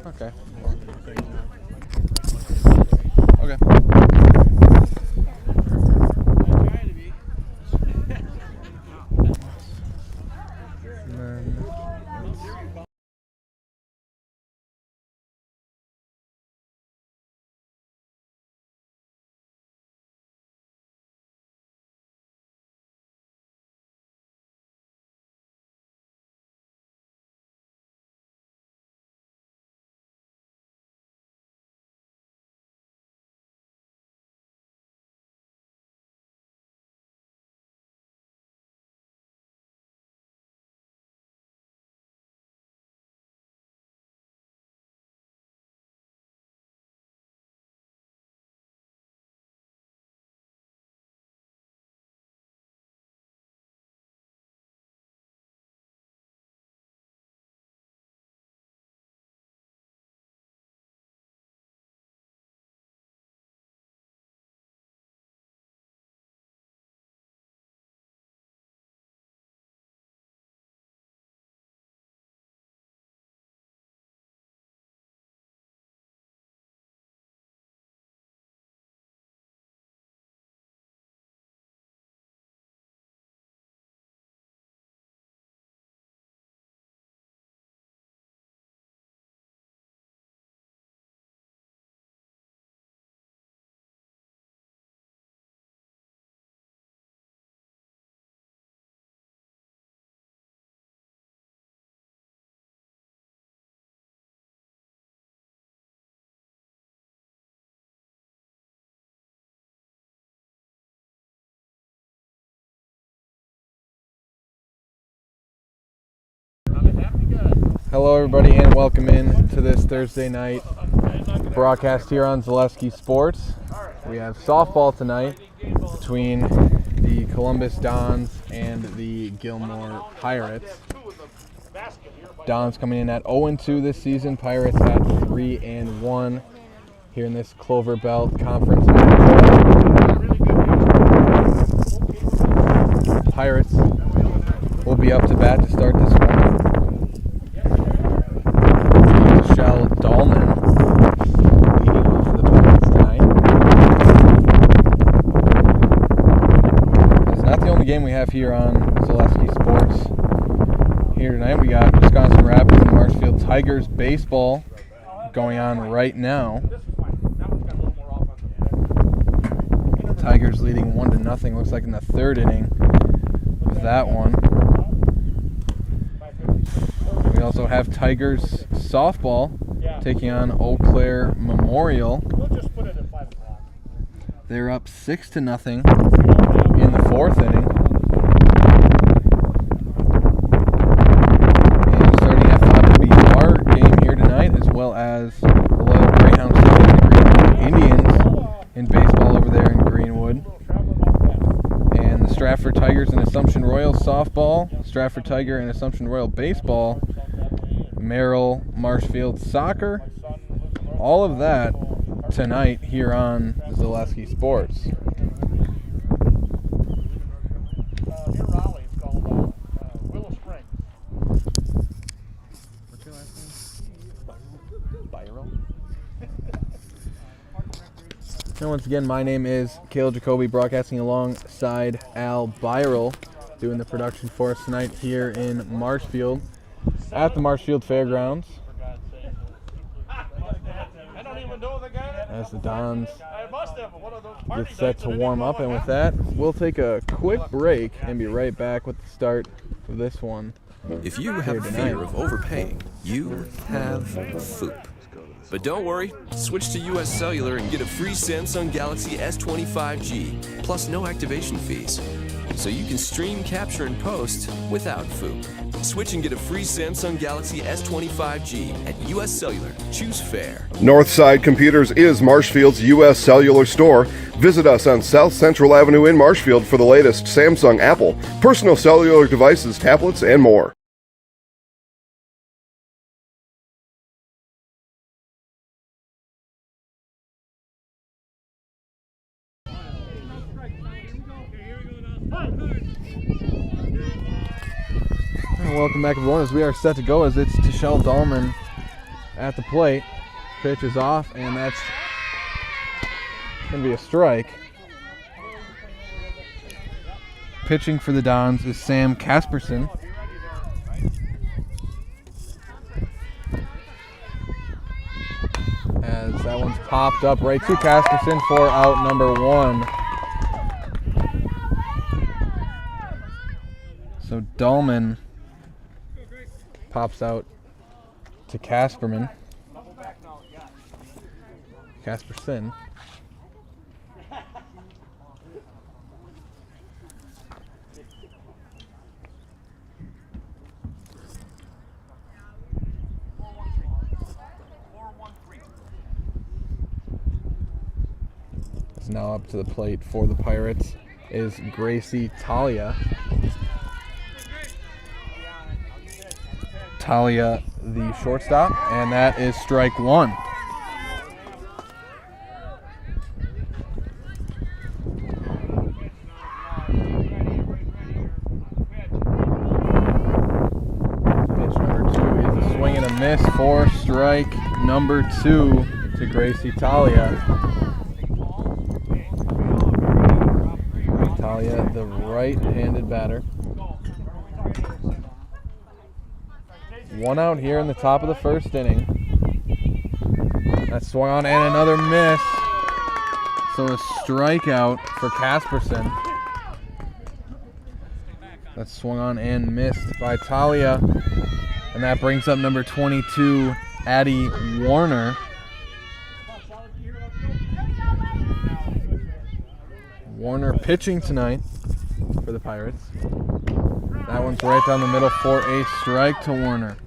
Okay. Okay. And then hello, everybody, and welcome in to this Thursday night broadcast here on Zaleski Sports. We have softball tonight between the Columbus Dons and the Gilman Pirates. Dons coming in at 0-2 this season. Pirates at 3-1 here in this Clover Belt Conference. Pirates will be up to bat to start this one. Gilman leading off for the Pirates tonight. It's not the only game we have here on Zaleski Sports. Here tonight we got Wisconsin Rapids and Marshfield Tigers baseball going on right now. The Tigers leading 1-0. Looks like in the third inning of that one. We also have Tigers softball taking on Eau Claire Memorial. They're up 6-0 in the fourth inning. And starting at 5 will be our game here tonight, as well as the Loyal Greyhounds and the Greenwood Indians in baseball over there in Greenwood. And the Stratford Tigers and Assumption Royal softball, Stratford Tiger and Assumption Royal baseball, Merrill Marshfield soccer, all of that tonight here on Zaleski Sports. Near Raleigh, it's called Willow Springs. What's your last name? Byron. And once again, my name is Caleb Jacoby, broadcasting alongside Al Byral, doing the production for us tonight here in Marshfield at the Marshfield Fairgrounds. As the Dons get set to warm up, and with that, we'll take a quick break and be right back with the start of this one. If you have fear of overpaying, you have FOOP. But don't worry, switch to US Cellular and get a free Samsung Galaxy S25G, plus no activation fees. So you can stream, capture, and post without FOOP. Switch and get a free Samsung Galaxy S25G at US Cellular. Choose fair. Northside Computers is Marshfield's U.S. Cellular store. Visit us on South Central Avenue in Marshfield for the latest Samsung, Apple, personal cellular devices, tablets, and more. Welcome back, everyone, as we are set to go, as it's Tashelle Dahlman at the plate. Pitch is off, and that's going to be a strike. Pitching for the Dons is Sam Casperson. As that one's popped up right to Casperson for out number 1. So Dahlman pops out to Casperson. Now up to the plate for the Pirates is Gracie Talia. Talia, the shortstop, and that is strike 1. Pitch number 2 is a swing and a miss for strike number 2 to Gracie Talia. Talia, the right-handed batter. 1 out here in the top of the first inning. That's swung on and another miss. So a strikeout for Casperson. That's swung on and missed by Talia. And that brings up number 22, Addie Warner. Warner pitching tonight for the Pirates. That one's right down the middle for a strike to Warner.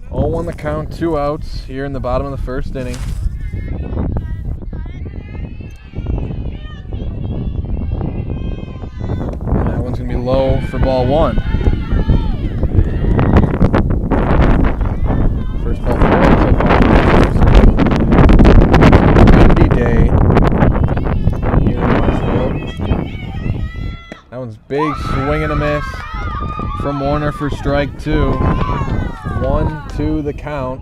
0-1 the count, 2 outs here in the bottom of the first inning. And that one's going to be low for ball 1. First ball forward so far. Windy day. That one's big swing and a miss from Warner for strike 2. 1-2 the count.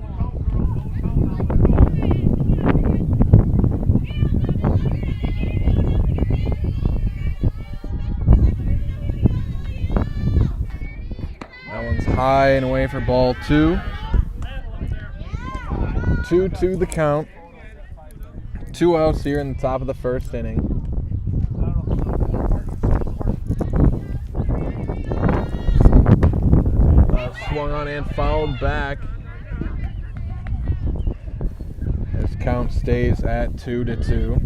That one's high and away for ball 2. 2-2 the count. 2 outs here in the top of the first inning. Swung on and fouled back as count stays at 2-2.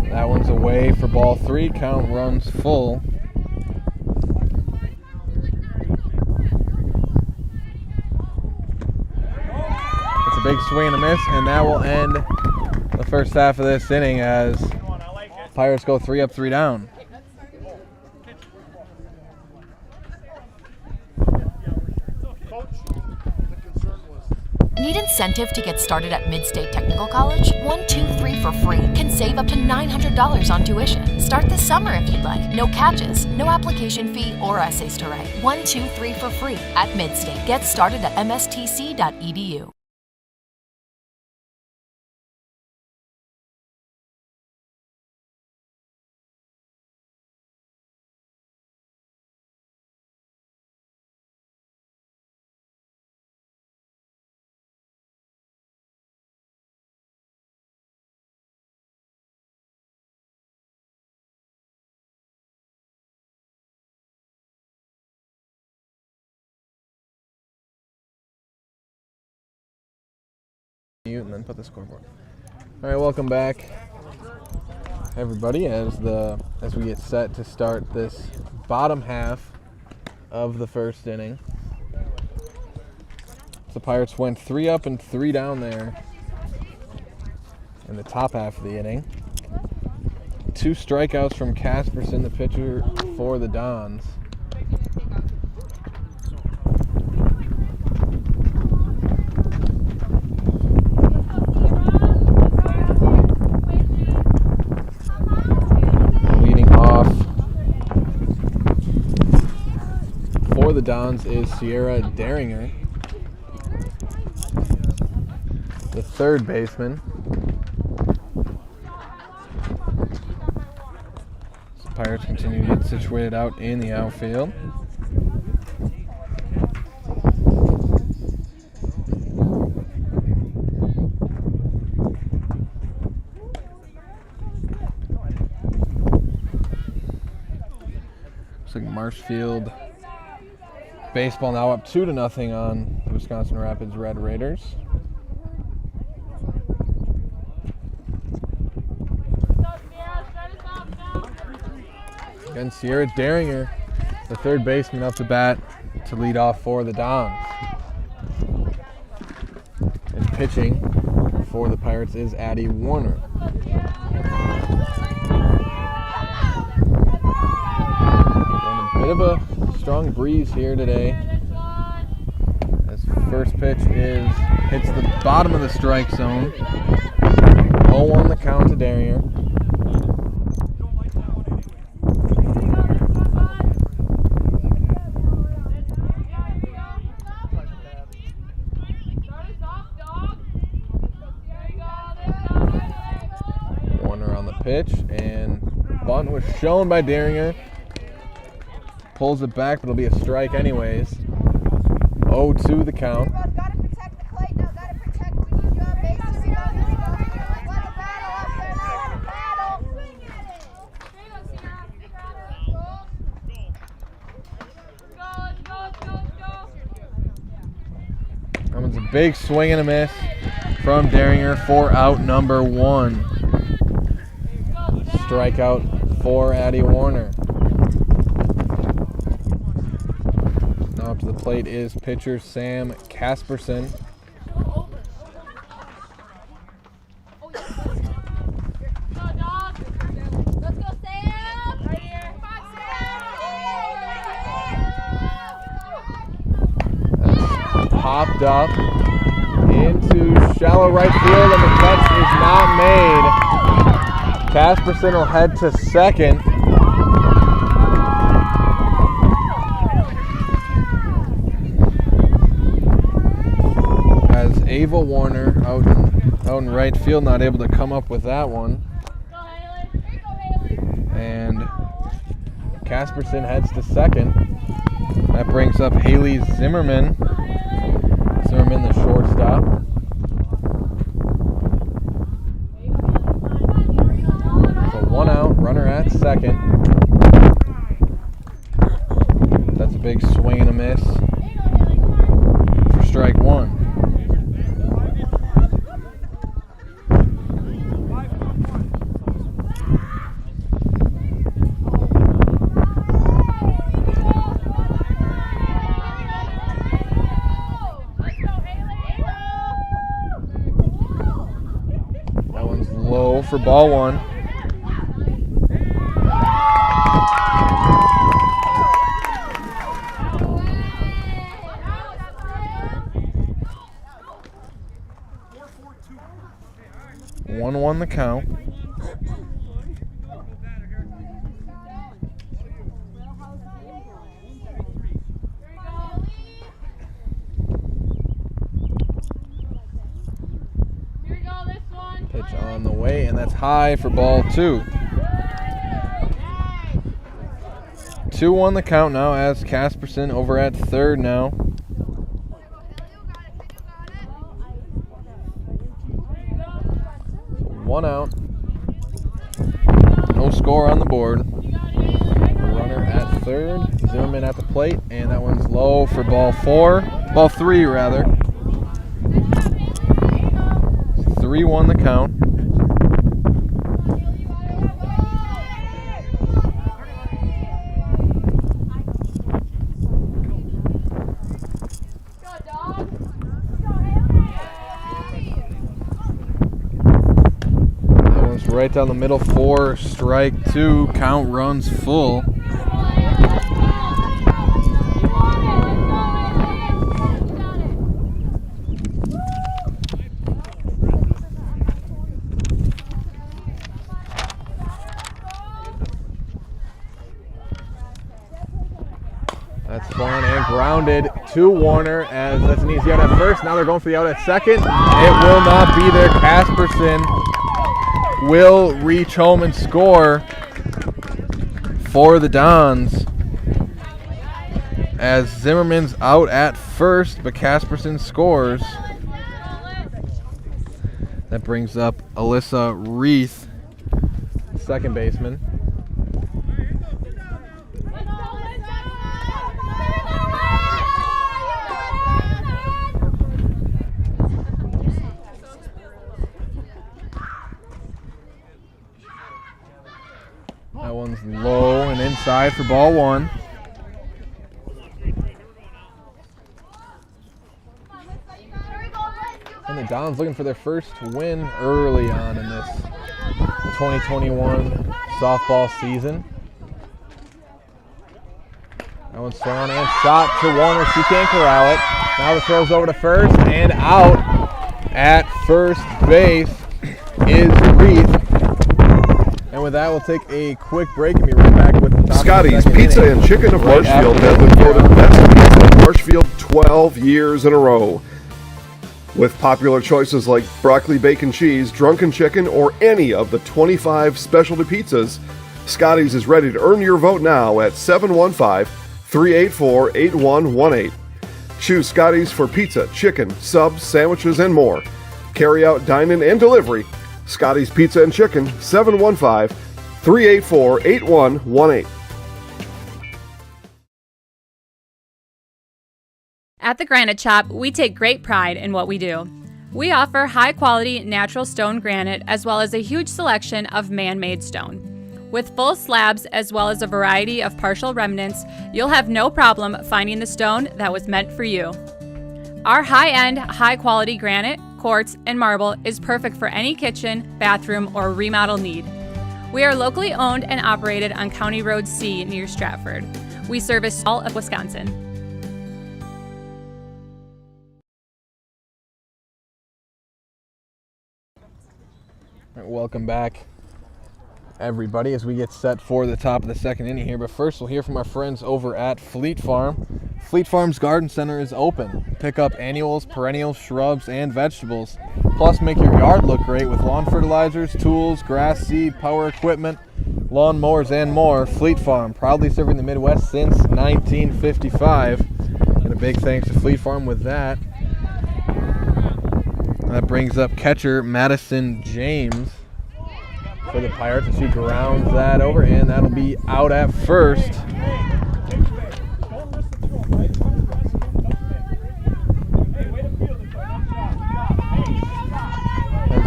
That one's away for ball 3. Count runs full. Big swing and a miss, and that will end the first half of this inning as Pirates go 3 up, 3 down. Need incentive to get started at Mid-State Technical College? 1-2-3 for free can save up to $900 on tuition. Start this summer if you'd like. No catches, no application fee or essays to write. 1-2-3 for free at Mid-State. Get started at mstc.edu. And then put the scoreboard. All right, welcome back, everybody, as we get set to start this bottom half of the first inning. The Pirates went 3 up and 3 down there in the top half of the inning. 2 strikeouts from Casperson, the pitcher for the Dons. for the Dons is Sierra Daringer, the third baseman. The Pirates continue to get situated out in the outfield. Looks like Marshfield baseball now up 2-0 on the Wisconsin Rapids Red Raiders. Again, Sierra Daringer, the third baseman, up to bat to lead off for the Dons. And pitching for the Pirates is Addie Warner. And a bit of a strong breeze here today. As first pitch hits the bottom of the strike zone. 0-1 the count to Daringer. Warner on the pitch, and bunt was shown by Daringer. Pulls it back, but it'll be a strike anyways. 0-2 the count. Gotta protect the plate now. Gotta protect. We need your bases. Let the battle up there. Let the battle. Swing at it. That one's a big swing and a miss from Daringer for out number 1. Strikeout for Addie Warner. Now up to the plate is pitcher Sam Casperson. Popped up into shallow right field, and the catch is not made. Casperson will head to second. As Ava Warner out in right field, not able to come up with that one. And Casperson heads to second. That brings up Haley Zimmerman. Zimmerman, the shortstop. So 1 out, runner at second. That's a big swing and a miss for strike 1. Low for ball 1. One the count. Pitch on the way, and that's high for ball 2. 2-1 the count now as Casperson over at third now. So 1 out. No score on the board. Runner at third. Zimmerman at the plate, and that one's low for ball 4. Ball 3 rather. 3-1 the count. That one's right down the middle for strike 2. Count runs full. That's fun and grounded to Warner as that's an easy out at first. Now they're going for the out at second. It will not be there. Casperson will reach home and score for the Dons as Zimmerman's out at first, but Casperson scores. That brings up Alyssa Reith, second baseman. That one's low and inside for ball one. And the Dons looking for their first win early on in this 2021 softball season. That one's thrown and shot to Warner. She can't corral it. Now the throw's over to first and out at first base is Reith. And with that, we'll take a quick break and be right back with the top Scotty's of the Pizza inning. and Chicken of Right Marshfield after has been this. voted best pizza in Marshfield 12 years in a row. With popular choices like broccoli bacon cheese, drunken chicken, or any of the 25 specialty pizzas, Scotty's is ready to earn your vote now at 715-384-8118. Choose Scotty's for pizza, chicken, subs, sandwiches, and more. Carry out, dine-in, and delivery. Scotty's Pizza and Chicken, 715-384-8118. At the Granite Shop, we take great pride in what we do. We offer high-quality natural stone granite as well as a huge selection of man-made stone. With full slabs as well as a variety of partial remnants, you'll have no problem finding the stone that was meant for you. Our high-end, high-quality granite, quartz, and marble is perfect for any kitchen, bathroom, or remodel need. We are locally owned and operated on County Road C near Stratford. We service all of Wisconsin. All right, welcome back, everybody, as we get set for the top of the second inning here. But first, we'll hear from our friends over at Fleet Farm. Fleet Farm's Garden Center is open. Pick up annuals, perennials, shrubs, and vegetables. Plus, make your yard look great with lawn fertilizers, tools, grass seed, power equipment, lawn mowers, and more. Fleet Farm, proudly serving the Midwest since 1955. And a big thanks to Fleet Farm with that. That brings up catcher Madison James for the Pirates as she grounds that over, and that'll be out at first.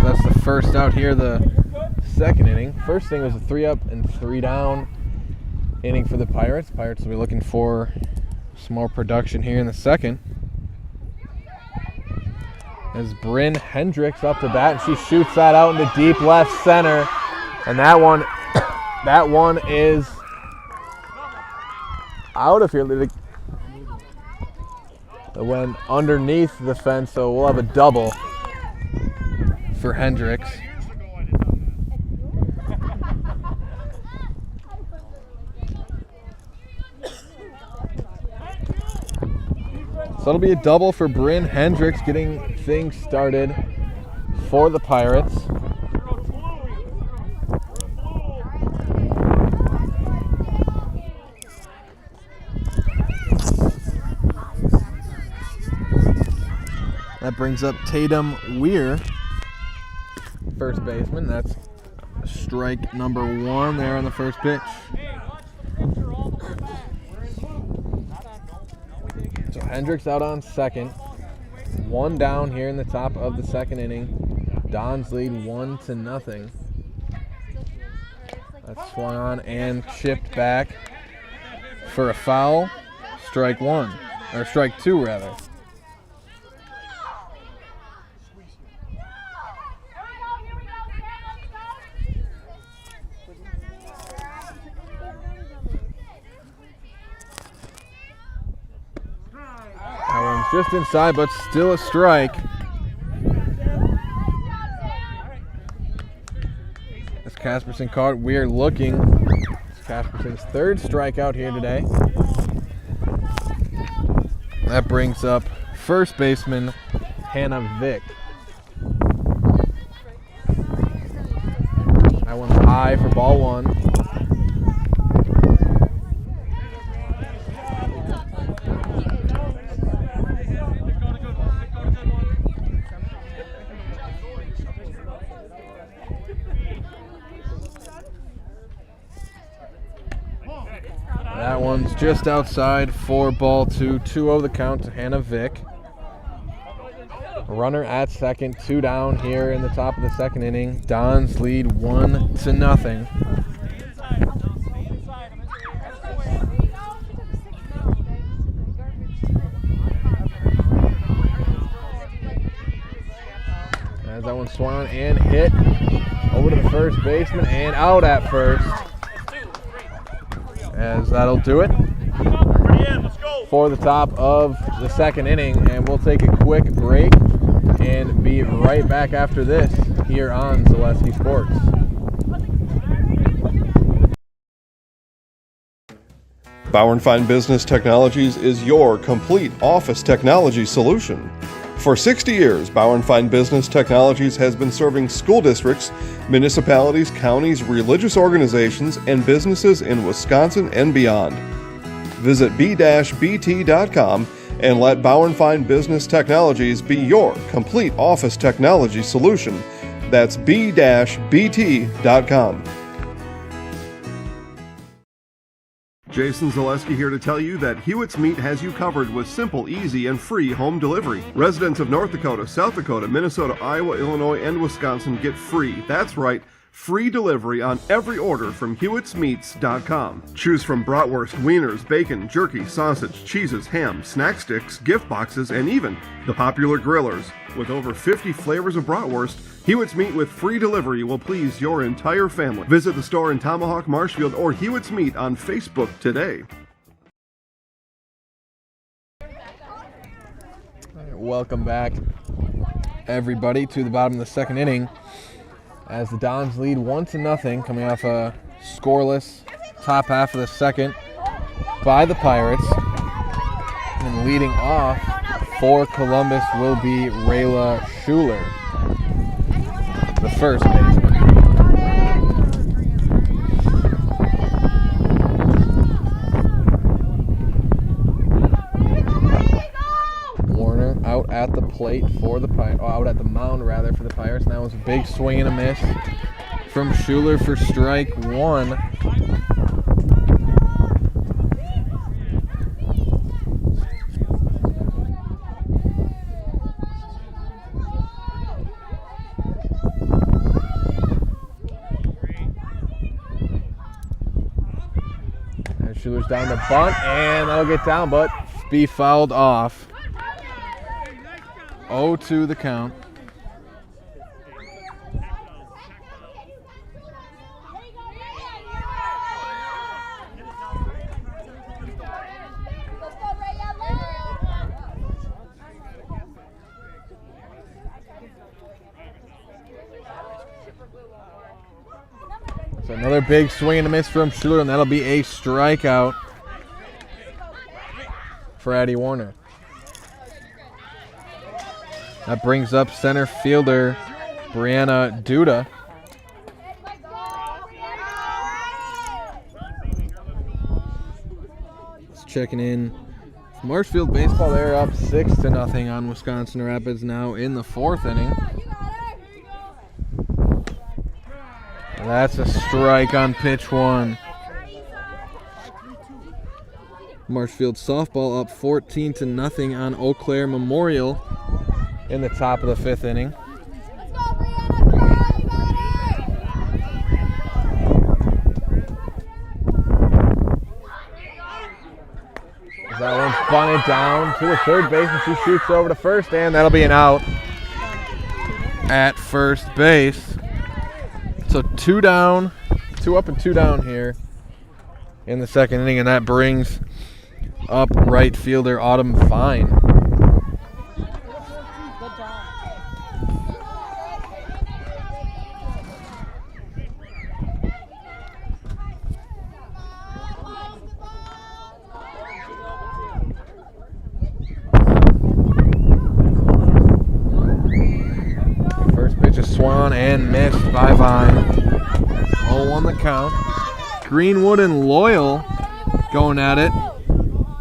That's the first out here, the second inning. First inning was a 3-up and 3-down inning for the Pirates. Pirates will be looking for some more production here in the second. As Bryn Hendricks up to bat, and she shoots that out into deep left center, and that one is out of here. It went underneath the fence, so we'll have a double for Hendricks. So it'll be a double for Bryn Hendricks, getting things started for the Pirates. That brings up Tatum Weir, first baseman. That's strike number 1 there on the first pitch. So Hendricks out on second. 1 down here in the top of the second inning. Dons lead 1-0. That's swung on and chipped back for a foul. Strike 1, or strike 2 rather. Just inside, but still a strike. As Casperson caught, we're looking. It's Casperson's third strikeout here today. That brings up first baseman Hannah Vick. That one's high for ball one. That one's just outside for ball two. 2-0 the count to Hannah Vick. Runner at second, 2 down here in the top of the second inning. Dons lead 1-0. As that one swung on and hit over to the first baseman and out at first. As that'll do it for the top of the second inning, and we'll take a quick break and be right back after this here on Zaleski Sports. Bauer & Fine Business Technologies is your complete office technology solution. For 60 years, Bauer & Fine Business Technologies has been serving school districts, municipalities, counties, religious organizations, and businesses in Wisconsin and beyond. Visit b-bt.com and let Bauer & Fine Business Technologies be your complete office technology solution. That's b-bt.com. Jason Zaleski here to tell you that Hewitt's Meat has you covered with simple, easy, and free home delivery. Residents of North Dakota, South Dakota, Minnesota, Iowa, Illinois, and Wisconsin get free, that's right, free delivery on every order from Hewitt'sMeats.com. Choose from bratwurst, wieners, bacon, jerky, sausage, cheeses, ham, snack sticks, gift boxes, and even the popular grillers. With over 50 flavors of bratwurst, Hewitt's Meat with free delivery will please your entire family. Visit the store in Tomahawk, Marshfield, or Hewitt's Meat on Facebook today. Welcome back, everybody, to the bottom of the second inning as the Dons lead 1-0, coming off a scoreless top half of the second by the Pirates. And leading off for Columbus will be Rayla Schuler, the first baseman. Warner out at the plate for the out at the mound rather for the Pirates. And that was a big swing and a miss from Schuler for strike one. Schuler's down to bunt, and that'll get down, but be fouled off. 0-2 the count. So another big swing and a miss from Schuler, and that'll be a strikeout for Addie Warner. That brings up center fielder Brianna Duda. Just checking in. Marshfield baseball, they're up 6-0 on Wisconsin Rapids now in the fourth inning. That's a strike on pitch one. Marshfield softball up 14-0 on Eau Claire Memorial in the top of the fifth inning. That one's bunted down to the third base, and she shoots over to first, and that'll be an out at first base. So 2 down, 2 up and 2 down here in the second inning, and that brings up right fielder Autumn Fine. on and missed by Vine. 0-1 the count. Greenwood and Loyal going at it.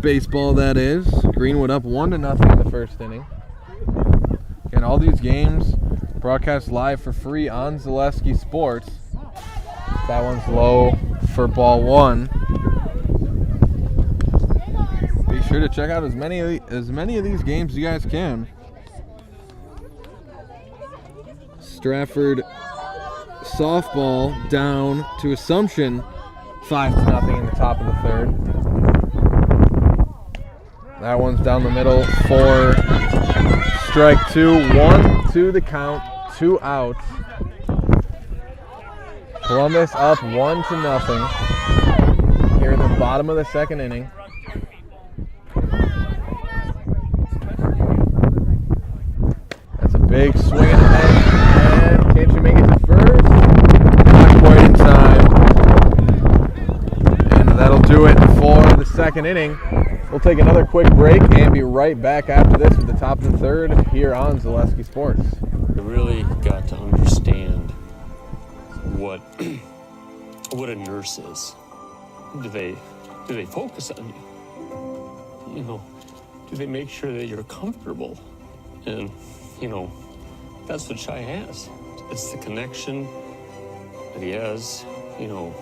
Baseball, that is. Greenwood up 1-0 in the first inning. And all these games broadcast live for free on Zaleski Sports. That one's low for ball one. Be sure to check out as many of these games as you guys can. Stratford softball down to Assumption, 5-0 in the top of the third. That one's down the middle for strike two. 1-2 the count, 2 outs. Columbus up 1-0 here in the bottom of the second inning. That's a big swing and a miss. And can't you make it to first? Not quite in time. And that'll do it for the second inning. We'll take another quick break and be right back after this with the top of the third here on Zaleski Sports. You really got to understand what a nurse is. Do they focus on you? You know, do they make sure that you're comfortable? And you know, that's what Shai has. It's the connection that he has. You know,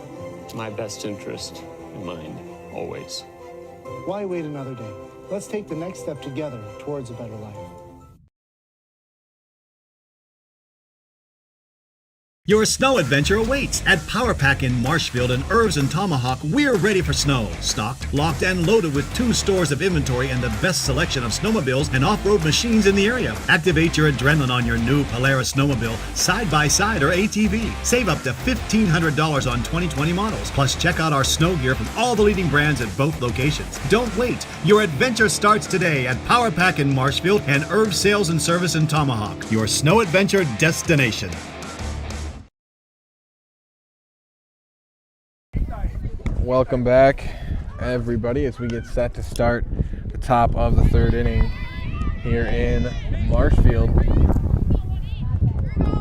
my best interest in mind always. Why wait another day? Let's take the next step together towards a better life. Your snow adventure awaits at Power Pack in Marshfield and Irvs and Tomahawk. We're ready for snow. Stocked, locked, and loaded with 2 stores of inventory and the best selection of snowmobiles and off-road machines in the area. Activate your adrenaline on your new Polaris snowmobile, side-by-side or ATV. Save up to $1,500 on 2020 models. Plus, check out our snow gear from all the leading brands at both locations. Don't wait. Your adventure starts today at Power Pack in Marshfield and Irvs Sales and Service in Tomahawk. Your snow adventure destination. Welcome back, everybody, as we get set to start the top of the third inning here in Marshfield.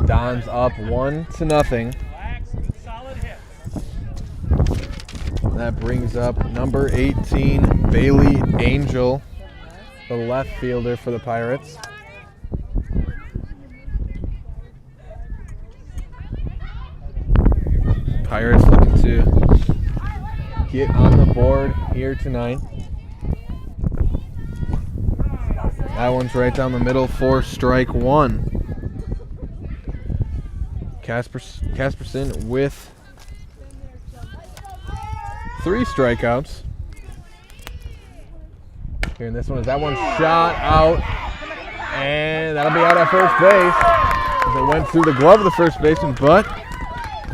Don's up 1-0. That brings up number 18, Bailey Angel, the left fielder for the Pirates. Pirates looking to get on the board here tonight. That one's right down the middle for strike one. Casperson with 3 strikeouts. Here in this one, that one's shot out, and that'll be out at first base. It went through the glove of the first baseman, but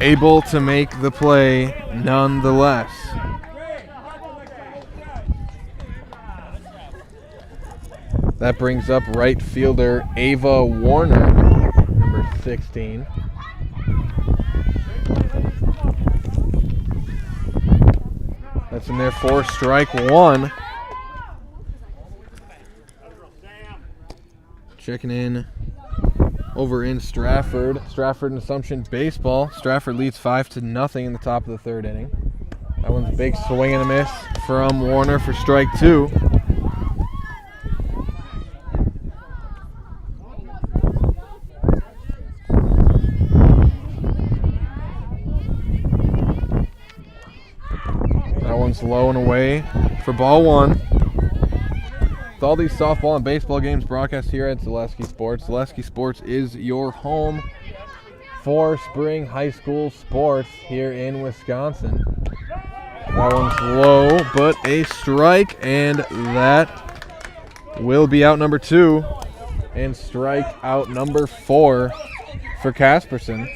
able to make the play nonetheless. That brings up right fielder Ava Warner, number 16. That's in there for strike one. Checking in over in Stratford. Stratford and Assumption baseball. Stratford leads 5-0 in the top of the third inning. That one's a big swing and a miss from Warner for strike two. That one's low and away for ball one. With all these softball and baseball games broadcast here at Zaleski Sports, Zaleski Sports is your home for spring high school sports here in Wisconsin. That one's low, but a strike, and that will be out number 2. And strike out number 4 for Casperson.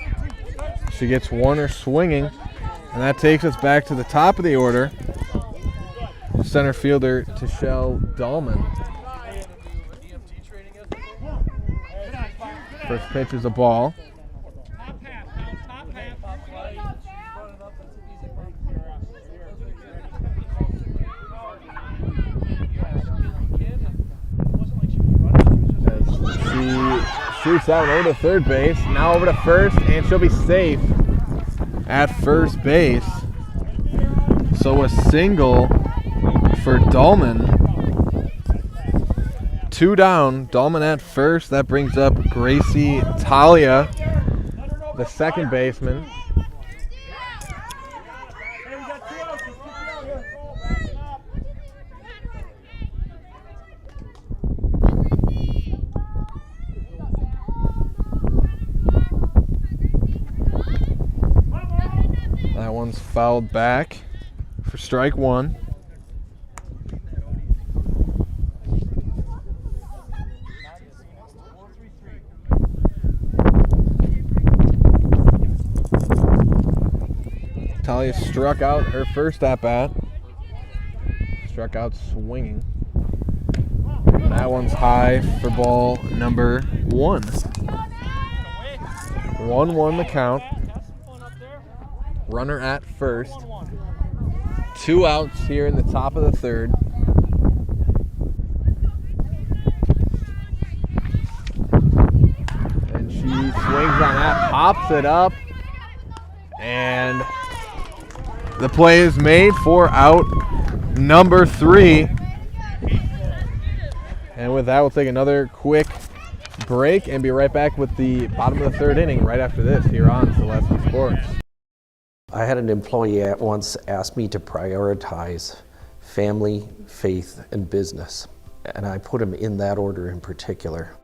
She gets Warner swinging, and that takes us back to the top of the order. Center fielder Tishelle Dahlman. First pitch is a ball. She shoots that one over to third base. Now over to first, and she'll be safe at first base. So a single for Dolman. 2 down. Dolman at first. That brings up Gracie Talia, the second baseman. That one's fouled back for strike 1. Talia struck out her first at-bat. Struck out swinging. That one's high for ball number 1. 1-1 the count. Runner at first. 2 outs here in the top of the third. And she swings on that, pops it up, and the play is made for out number 3. And with that, we'll take another quick break and be right back with the bottom of the third inning right after this here on Celeste Sports. I had an employee at once ask me to prioritize family, faith, and business, and I put them in that order in particular.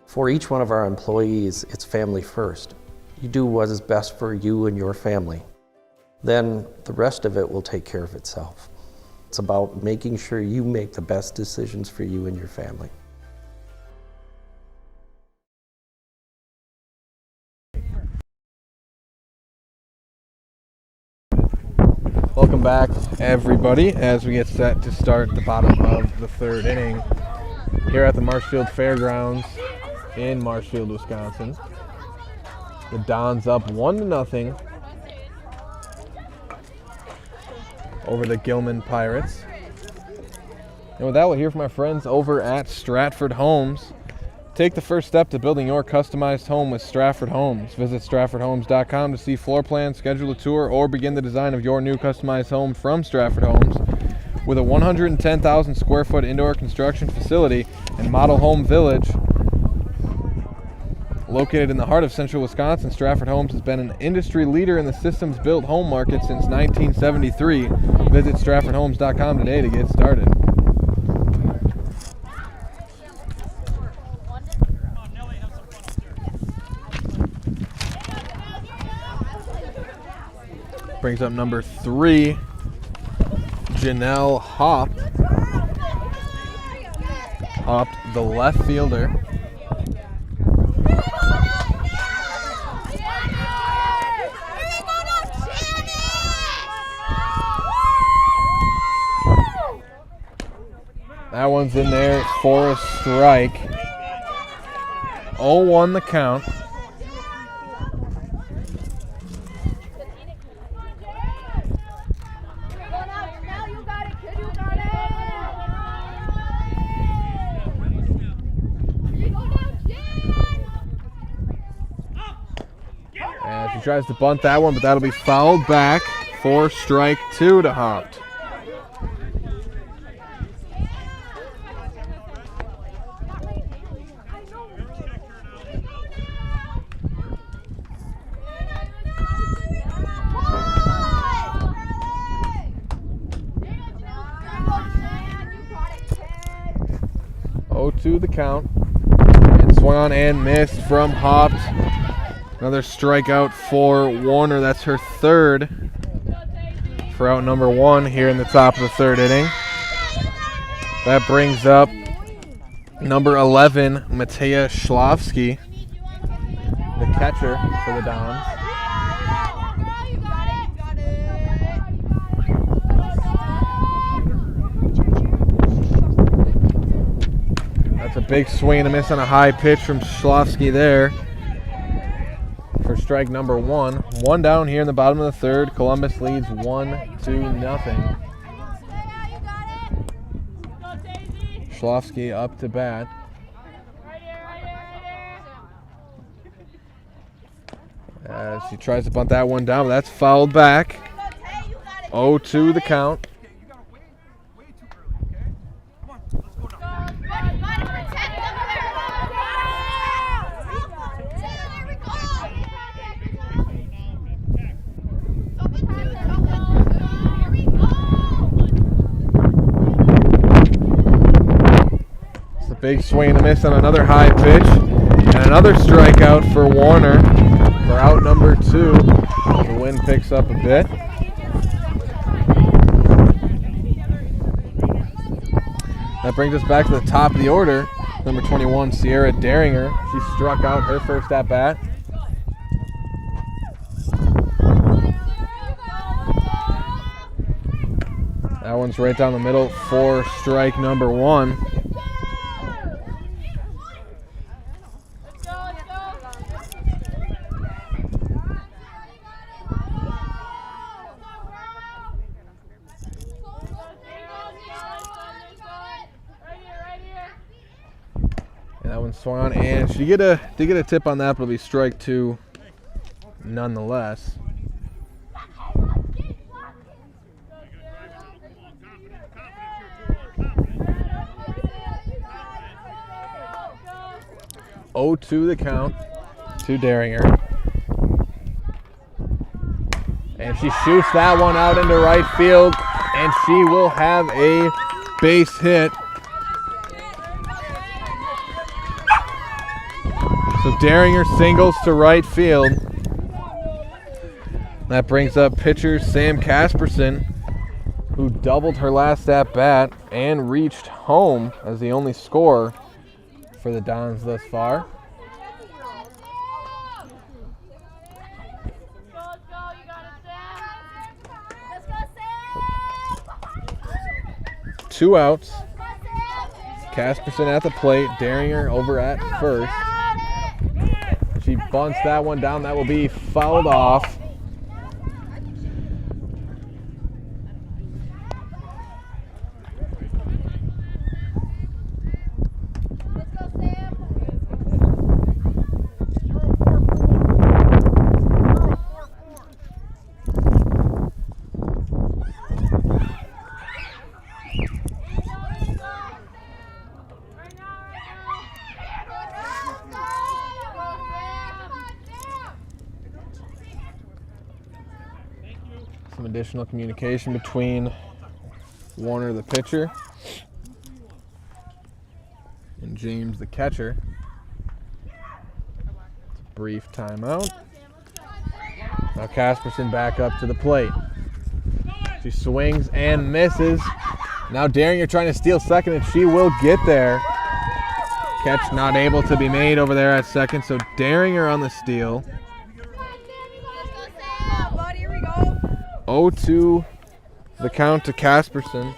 For each one of our employees, it's family first. You do what is best for you and your family. Then the rest of it will take care of itself. It's about making sure you make the best decisions for you and your family. Welcome back, everybody, as we get set to start the bottom of the third inning here at the Marshfield Fairgrounds in Marshfield, Wisconsin. The Dons up 1-0 over the Gilman Pirates. And with that, we'll hear from our friends over at Stratford Homes. Take the first step to building your customized home with Stratford Homes. Visit StratfordHomes.com to see floor plans, schedule a tour, or begin the design of your new customized home from Stratford Homes. With a 110,000 square foot indoor construction facility and model home village located in the heart of central Wisconsin, Stratford Homes has been an industry leader in the systems-built home market since 1973. Visit StratfordHomes.com today to get started. Brings up number 3, Janelle Hopp. Hopp, the left fielder. That one's in there for a strike. 0-1 the count. She tries to bunt that one, but that'll be fouled back for strike 2 to Hopt. To the count, and swung on and missed from Hopt. Another strikeout for Warner. That's her third for out number 1 here in the top of the third inning. That brings up number 11, Matea Schlavsky, the catcher for the Dons. That's a big swing and a miss on a high pitch from Schlavsky there for strike number 1. 1 down here in the bottom of the third. Columbus leads 1-0. Schlavsky up to bat. As he tries to bunt that one down, but that's fouled back. 0-2 the count. It's a big swing and a miss on another high pitch. And another strikeout for Warner for out number 2. The wind picks up a bit. That brings us back to the top of the order. Number 21, Sierra Daringer. She struck out her first at bat. That one's right down the middle for strike number 1. That one swung on, and she did get a tip on that, but it'll be strike 2 nonetheless. (0-2) the count to Daringer. And she shoots that one out into right field, and she will have a base hit. So Daringer singles to right field. That brings up pitcher Sam Casperson, who doubled her last at bat and reached home as the only scorer for the Dons thus far. Two outs. Casperson at the plate, Daringer over at first. She bunts that one down. That will be fouled off. Some additional communication between Warner, the pitcher, and James, the catcher. It's a brief timeout. Now Casperson back up to the plate. She swings and misses. Now Daringer trying to steal second, and she will get there. Catch not able to be made over there at second, so Daringer on the steal. 0-2 the count to Casperson.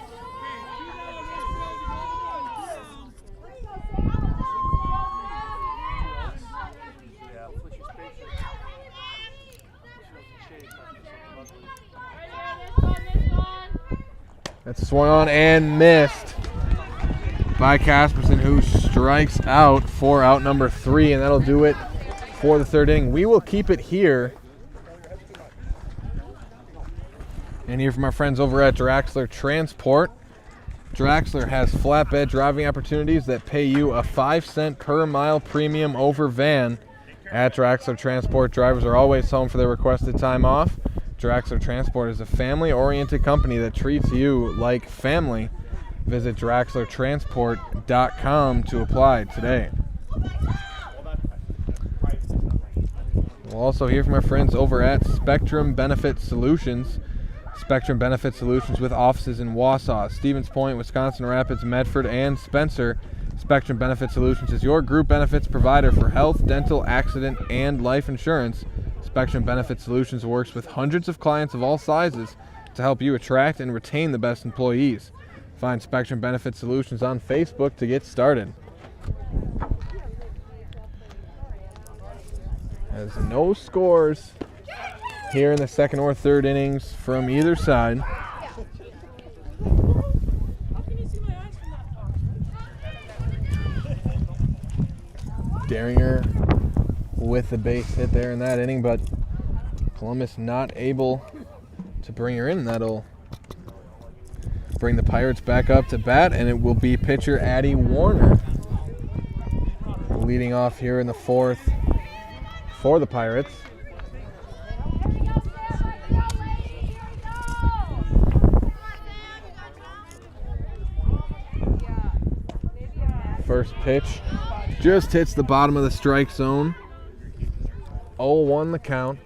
That's swung on and missed by Casperson, who strikes out for out number 3, and that'll do it for the third inning. We will keep it here. And hear from our friends over at Draxler Transport. Draxler has flatbed driving opportunities that pay you a 5-cent per mile premium over van. At Draxler Transport, drivers are always home for their requested time off. Draxler Transport is a family-oriented company that treats you like family. Visit DraxlerTransport.com to apply today. We'll also hear from our friends over at Spectrum Benefit Solutions. Spectrum Benefit Solutions with offices in Wausau, Stevens Point, Wisconsin Rapids, Medford, and Spencer. Spectrum Benefit Solutions is your group benefits provider for health, dental, accident, and life insurance. Spectrum Benefit Solutions works with hundreds of clients of all sizes to help you attract and retain the best employees. Find Spectrum Benefit Solutions on Facebook to get started. As no scores here in the second or third innings from either side. Daringer with the base hit there in that inning, but Columbus not able to bring her in. That'll bring the Pirates back up to bat, and it will be pitcher Addie Warner leading off here in the fourth for the Pirates. First pitch just hits the bottom of the strike zone. 0-1 the count.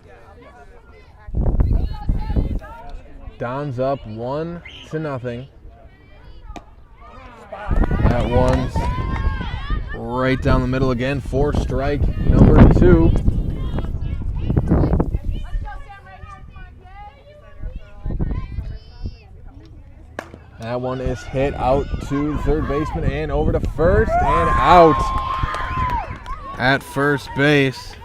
Don's up 1-0. That one's right down the middle again for strike number 2. That one is hit out to third baseman and over to first and out at first base.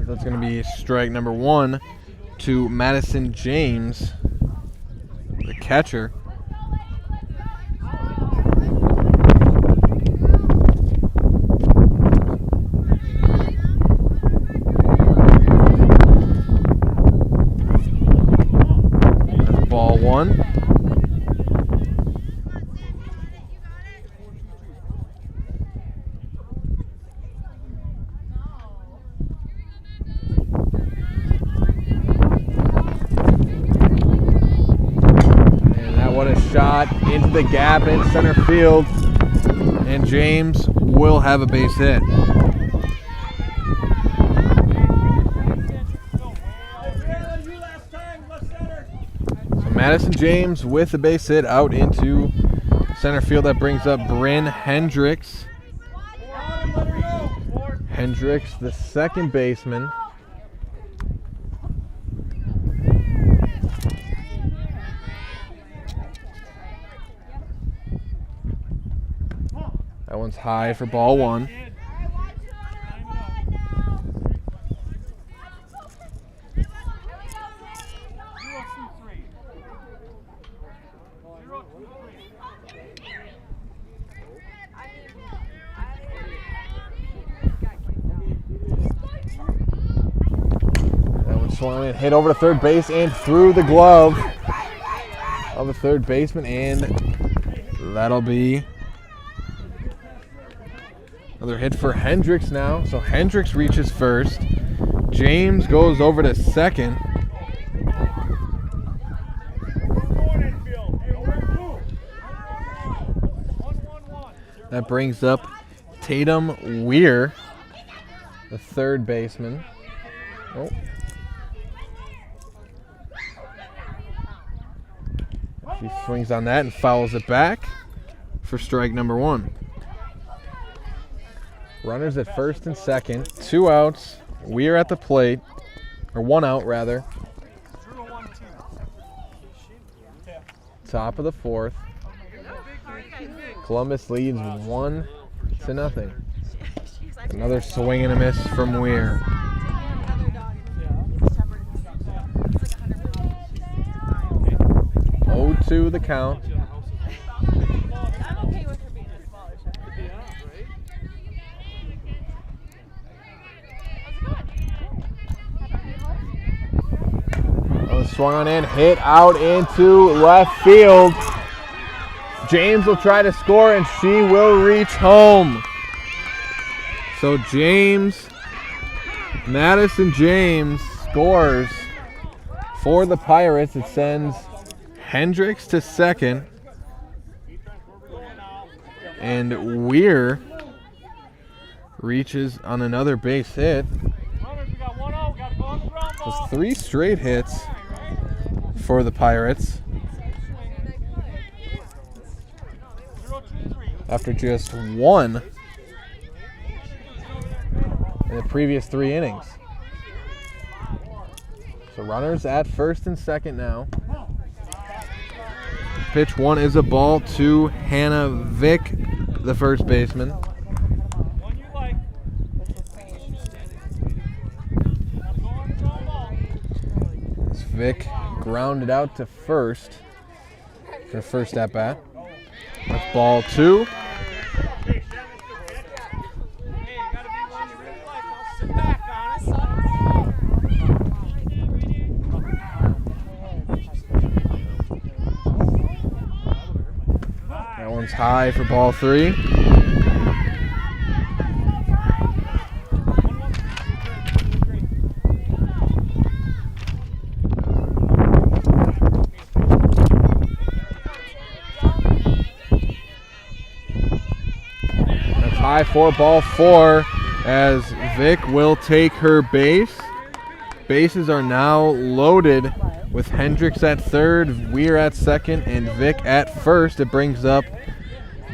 That's going to be strike number 1 to Madison James, the catcher. That's ball 1. Shot into the gap in center field, and James will have a base hit. So Madison James with a base hit out into center field. That brings up Bryn Hendricks. Hendricks, the second baseman. That one's high for ball 1. That one swung and hit over to third base and through the glove of the third baseman, and that'll be another hit for Hendricks now. So Hendricks reaches first. James goes over to second. That brings up Tatum Weir, the third baseman. Oh. She swings on that and fouls it back for strike number 1. Runners at first and second, 2 outs. We're at the plate, or 1 out rather. Top of the 4th. Columbus leads 1-0. Another swing and a miss from Weir. 0-2 the count. Swung on in, hit out into left field. James will try to score, and she will reach home. So Madison James scores for the Pirates. It sends Hendricks to second, and Weir reaches on another base hit. That's 3 straight hits for the Pirates after just 1 in the previous 3 innings. So runners at first and second now. Pitch 1 is a ball to Hannah Vick, the first baseman. As Vick grounded out to first, her first at bat. That's ball 2. That one's high for ball 3. That's high for ball 4 as Vick will take her base. Bases are now loaded with Hendricks at third, Weir at second, and Vick at first. It brings up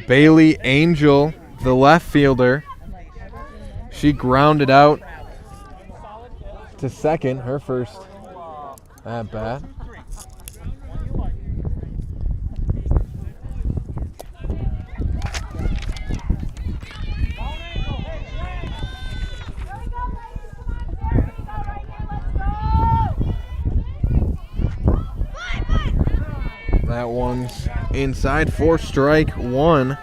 Bailey Angel, the left fielder. She grounded out to second, her first at bat. That one's inside for strike 1.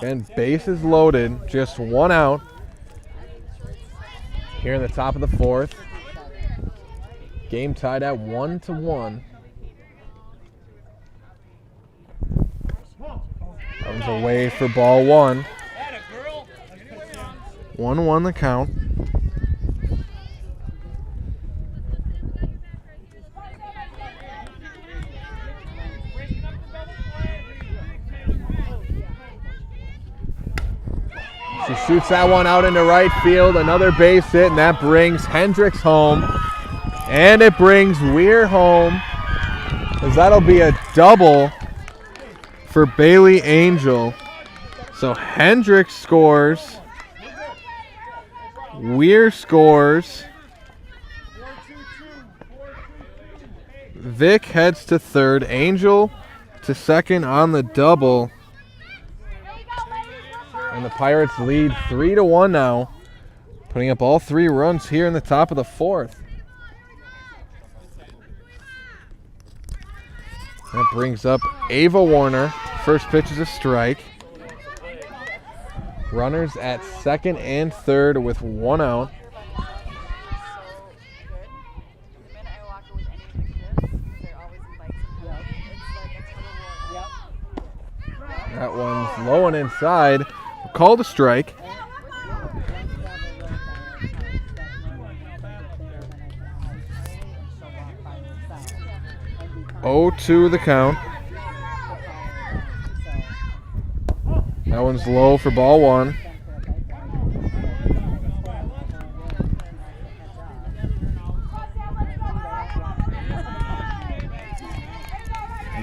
And bases loaded, just 1 out. Here in the top of the 4th. Game tied at 1-1. That one's away for ball 1. 1-1 the count. She shoots that one out into right field. Another base hit, and that brings Hendricks home. And it brings Weir home, as that'll be a double for Bailey Angel. So Hendricks scores. Weir scores. Vick heads to third. Angel to second on the double. And the Pirates lead 3-1 now, putting up all 3 runs here in the top of the 4th. That brings up Ava Warner. First pitch is a strike. Runners at second and third with 1 out. That one's low and inside. Called a strike. Oh, 2 the count. That one's low for ball 1.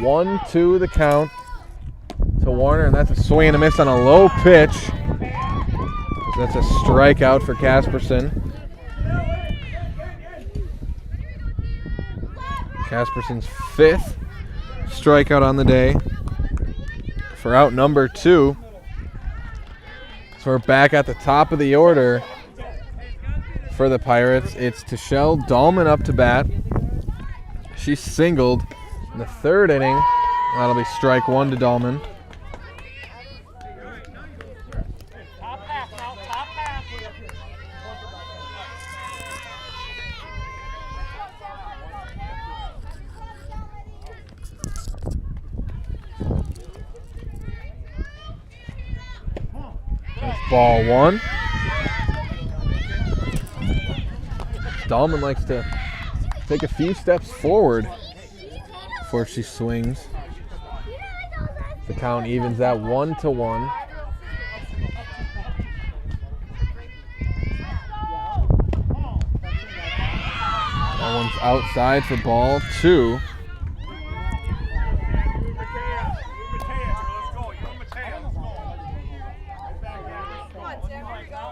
One, 2 the count to Warner, and that's a swing and a miss on a low pitch. That's a strikeout for Casperson. Casperson's 5th strikeout on the day for out number 2. So we're back at the top of the order for the Pirates. It's Tashelle Dahlman up to bat. She singled in the 3rd inning. That'll be strike 1 to Dahlman. That's ball 1. Dahlman likes to take a few steps forward before she swings. The count evens at 1-1. That one's outside for ball 2.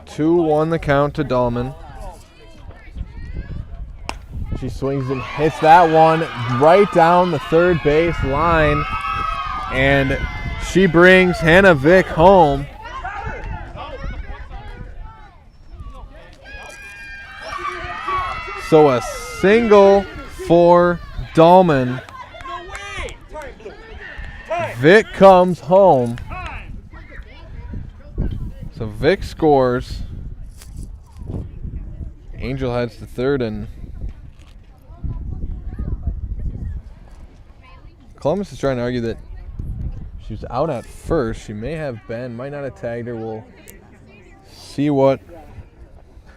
Two 2-1 the count to Dahlman. she swings and hits that one right down the third base line. And she brings Hannah Vick home. So a single for Dahlman. Vick comes home. So Vick scores. Angel heads to third, and Columbus is trying to argue that she was out at first. She may have been, might not have tagged her. We'll see what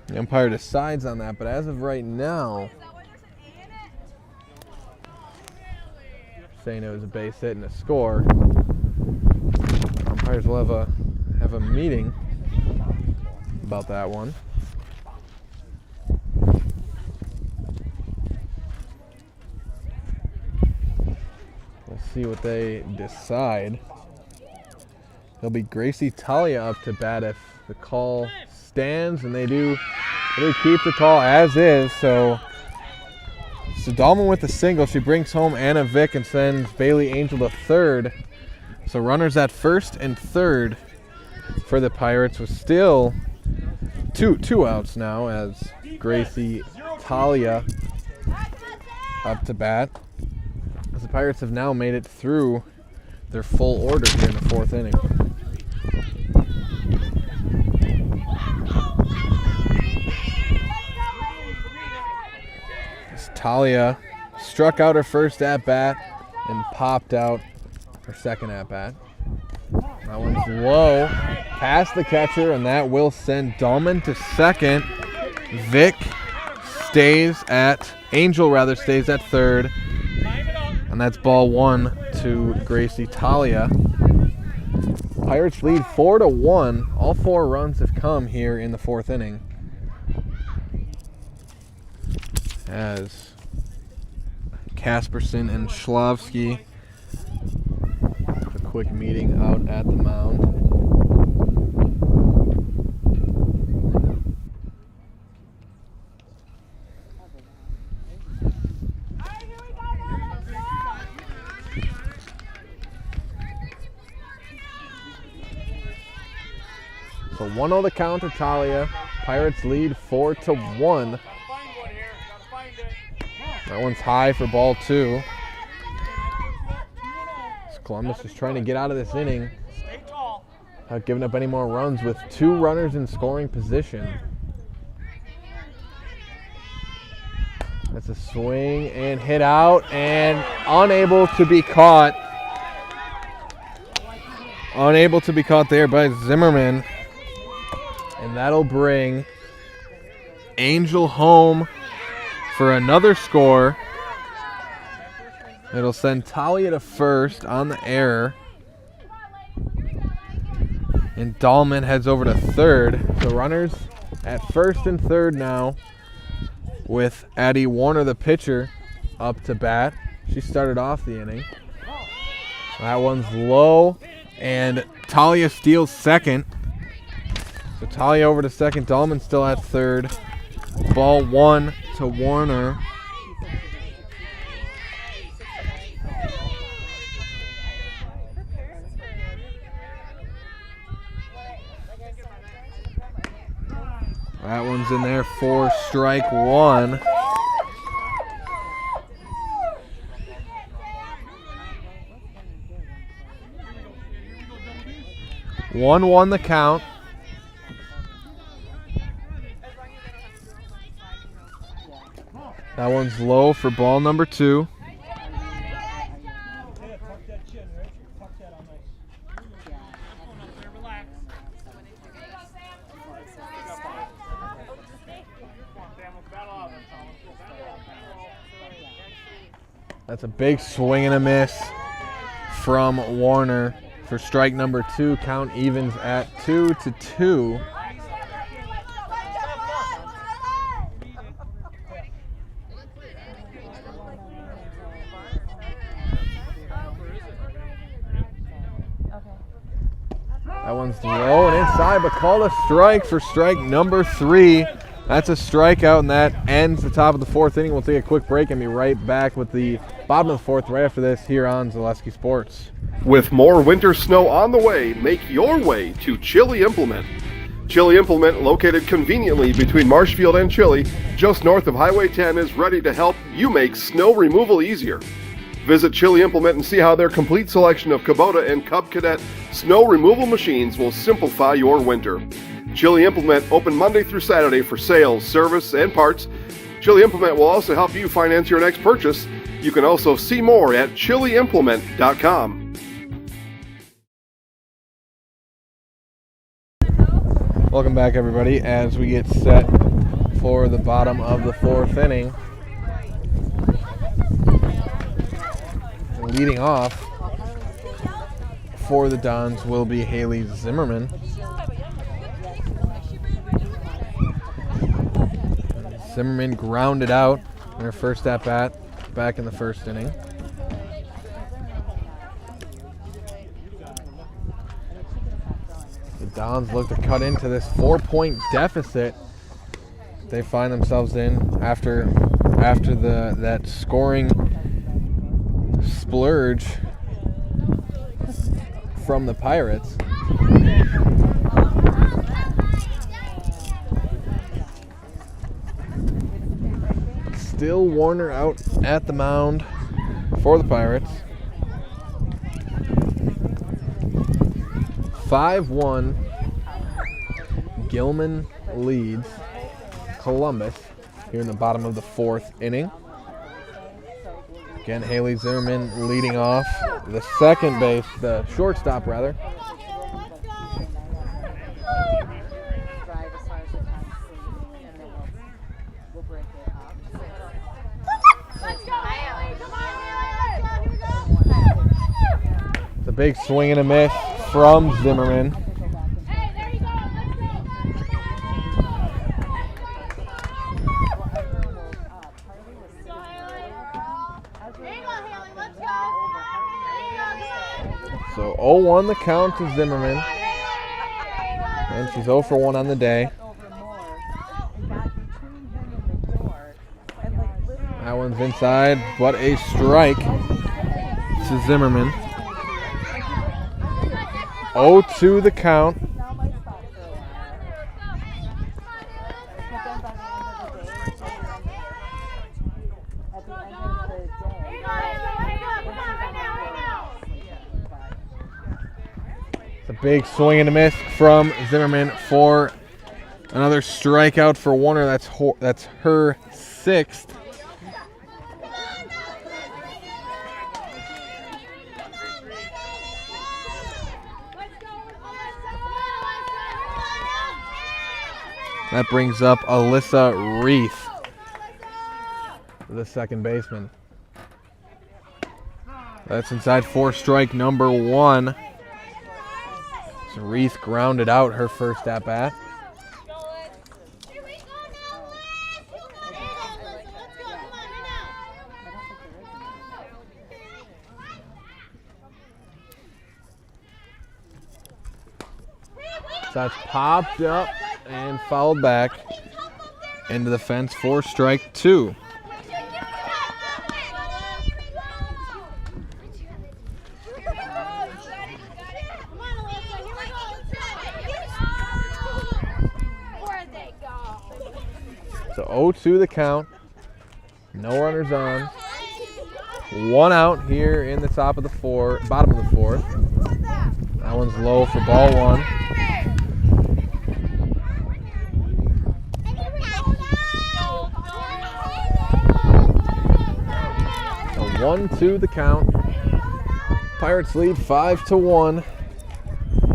the umpire decides on that. But as of right now, saying it was a base hit and a score. Umpires will have a meeting about that one. We'll see what they decide. It'll be Gracie Talia up to bat if the call stands, and they do keep the call as is. So Dahlman with the single. She brings home Anna Vick and sends Bailey Angel to third. So runners at first and third for the Pirates, with still two outs now as Gracie Talia up to bat. As the Pirates have now made it through their full order here in the fourth inning. As Talia struck out her first at-bat and popped out her second at-bat. That one's low, past the catcher, and that will send Dahlman to second. Angel stays at third. And that's ball one to Gracie Talia. Pirates lead 4-1. All 4 runs have come here in the fourth inning. As Kasperson and Schlavsky have a quick meeting out at the mound. So 1-0 the count to Talia. Pirates lead 4-1. That one's high for ball 2. So Columbus is trying to get out of this inning without giving up any more runs with 2 runners in scoring position. That's a swing and hit out and unable to be caught. Unable to be caught there by Zimmerman. And that'll bring Angel home for another score. It'll send Talia to first on the error. And Dahlman heads over to third. So runners at first and third now, with Addie Warner, the pitcher, up to bat. She started off the inning. That one's low, and Talia steals second. So Talia over to second. Dahlman still at third. Ball 1 to Warner. That one's in there for strike 1. One the count. That one's low for ball number 2. That's a big swing and a miss from Warner for strike number 2. Count evens at 2-2. That one's low and inside, but called a strike for strike number 3 That's a strikeout, and that ends the top of the 4th inning. We'll take a quick break and be right back with the bottom of the 4th right after this here on Zaleski Sports. With more winter snow on the way, make your way to Chili Implement. Chili Implement, located conveniently between Marshfield and Chili, just north of Highway 10, is ready to help you make snow removal easier. Visit Chili Implement and see how their complete selection of Kubota and Cub Cadet snow removal machines will simplify your winter. Chili Implement open Monday through Saturday for sales, service, and parts. Chili Implement will also help you finance your next purchase. You can also see more at chiliimplement.com. Welcome back, everybody, as we get set for the bottom of the 4th inning. Leading off for the Dons will be Haley Zimmerman. Zimmerman grounded out in her first at-bat back in the 1st inning. The Dons look to cut into this 4-point deficit they find themselves in after that scoring splurge from the Pirates. Still Warner out at the mound for the Pirates. 5-1. Gilman leads Columbus here in the bottom of the 4th inning. Again, Haley Zimmerman leading off the shortstop rather. It's a big swing and a miss from Zimmerman. So 0-1 the count to Zimmerman. And she's 0 for 1 on the day. That one's inside, but a strike to Zimmerman. 0-2 the count. It's a big swing and a miss from Zimmerman for another strikeout for Warner. That's her 6th. That brings up Alyssa Reith, the second baseman. That's inside for strike number 1. So Reith grounded out her first at-bat. That's popped up and fouled back into the fence for strike 2. So 0-2 the count. No runners on. 1 out here in the bottom of the 4th. That one's low for ball 1. So 1-2 the count. Pirates lead 5-1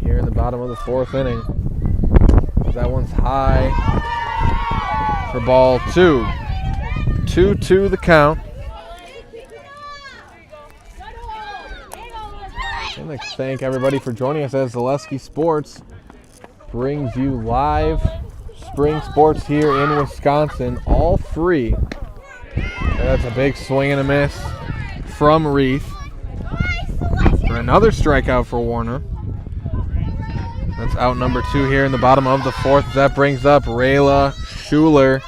here in the bottom of the 4th inning. That one's high for ball 2. 2-2 the count. I'd like to thank everybody for joining us as Zaleski Sports brings you live spring sports here in Wisconsin, all free. That's a big swing and a miss from Reith. For another strikeout for Warner. That's out number 2 here in the bottom of the 4th. That brings up Rayla Schuler,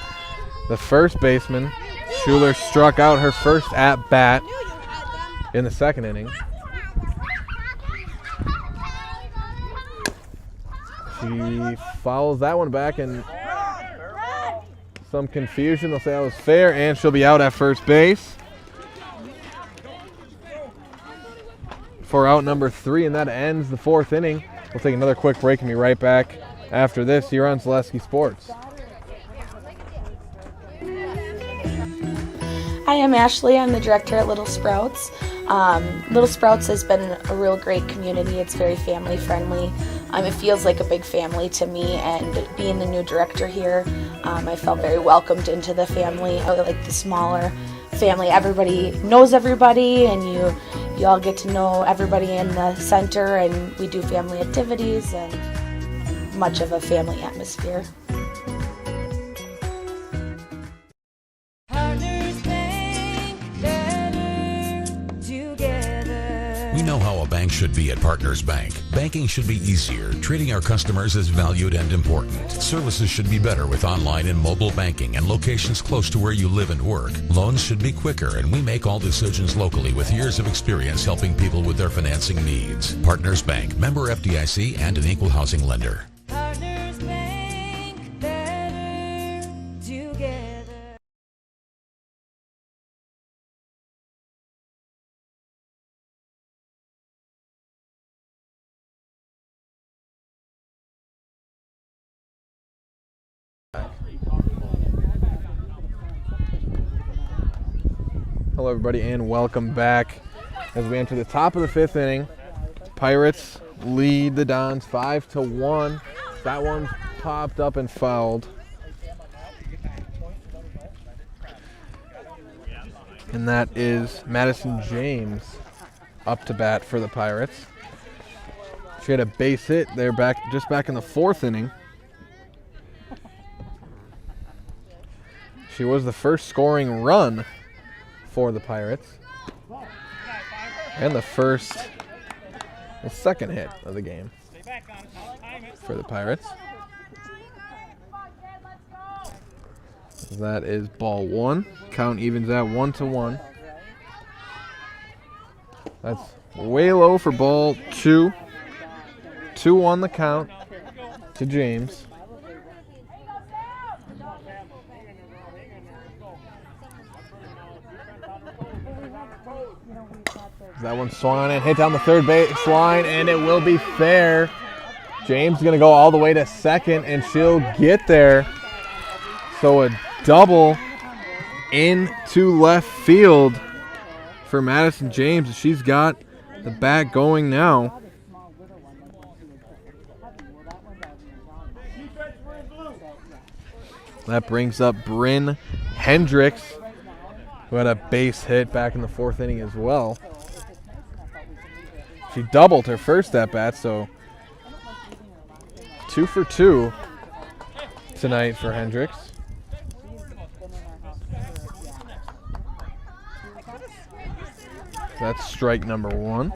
the first baseman. Schuler struck out her first at-bat in the second inning. She fouls that one back, and some confusion. They'll say that was fair, and she'll be out at first base for out number 3, and that ends the 4th inning. We'll take another quick break and be right back after this here on Zaleski Sports. Hi, I'm Ashley. I'm the director at Little Sprouts. Little Sprouts has been a real great community. It's very family friendly. It feels like a big family to me, and being the new director here, I felt very welcomed into the family. I like the smaller family. Everybody knows everybody, and you all get to know everybody in the center, and we do family activities and much of a family atmosphere. We know how a bank should be at Partners Bank. Banking should be easier, treating our customers as valued and important. Services should be better with online and mobile banking and locations close to where you live and work. Loans should be quicker, and we make all decisions locally with years of experience helping people with their financing needs. Partners Bank, member FDIC, and an equal housing lender. Partners Bank, better together. Hello everybody and welcome back as we enter the top of the 5th inning. Pirates lead the Dons 5-1. That one popped up and fouled. And that is Madison James up to bat for the Pirates. She had a base hit. They're back in the 4th inning. She was the first scoring run for the Pirates, and the second hit of the game for the Pirates. That is ball 1. Count evens at 1-1. That's way low for ball 2. 2 on the count to James. That one swung on and hit down the third base line, and it will be fair. James is going to go all the way to second, and she'll get there. So a double into left field for Madison James. She's got the bat going now. That brings up Bryn Hendricks, who had a base hit back in the 4th inning as well. She doubled her first at-bat, so 2 for 2 tonight for Hendricks. That's strike number 1.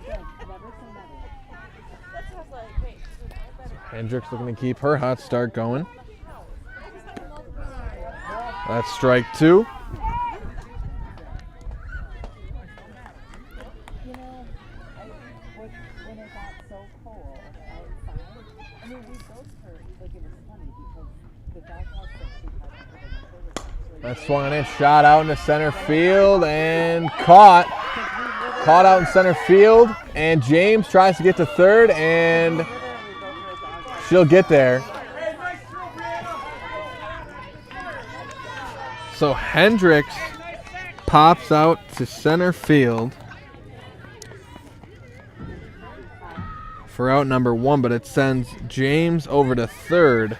Hendricks looking to keep her hot start going. That's strike 2. That swung in, shot out into center field, and caught out in center field, and James tries to get to third, and she'll get there. So Hendricks pops out to center field for out number 1, but it sends James over to third.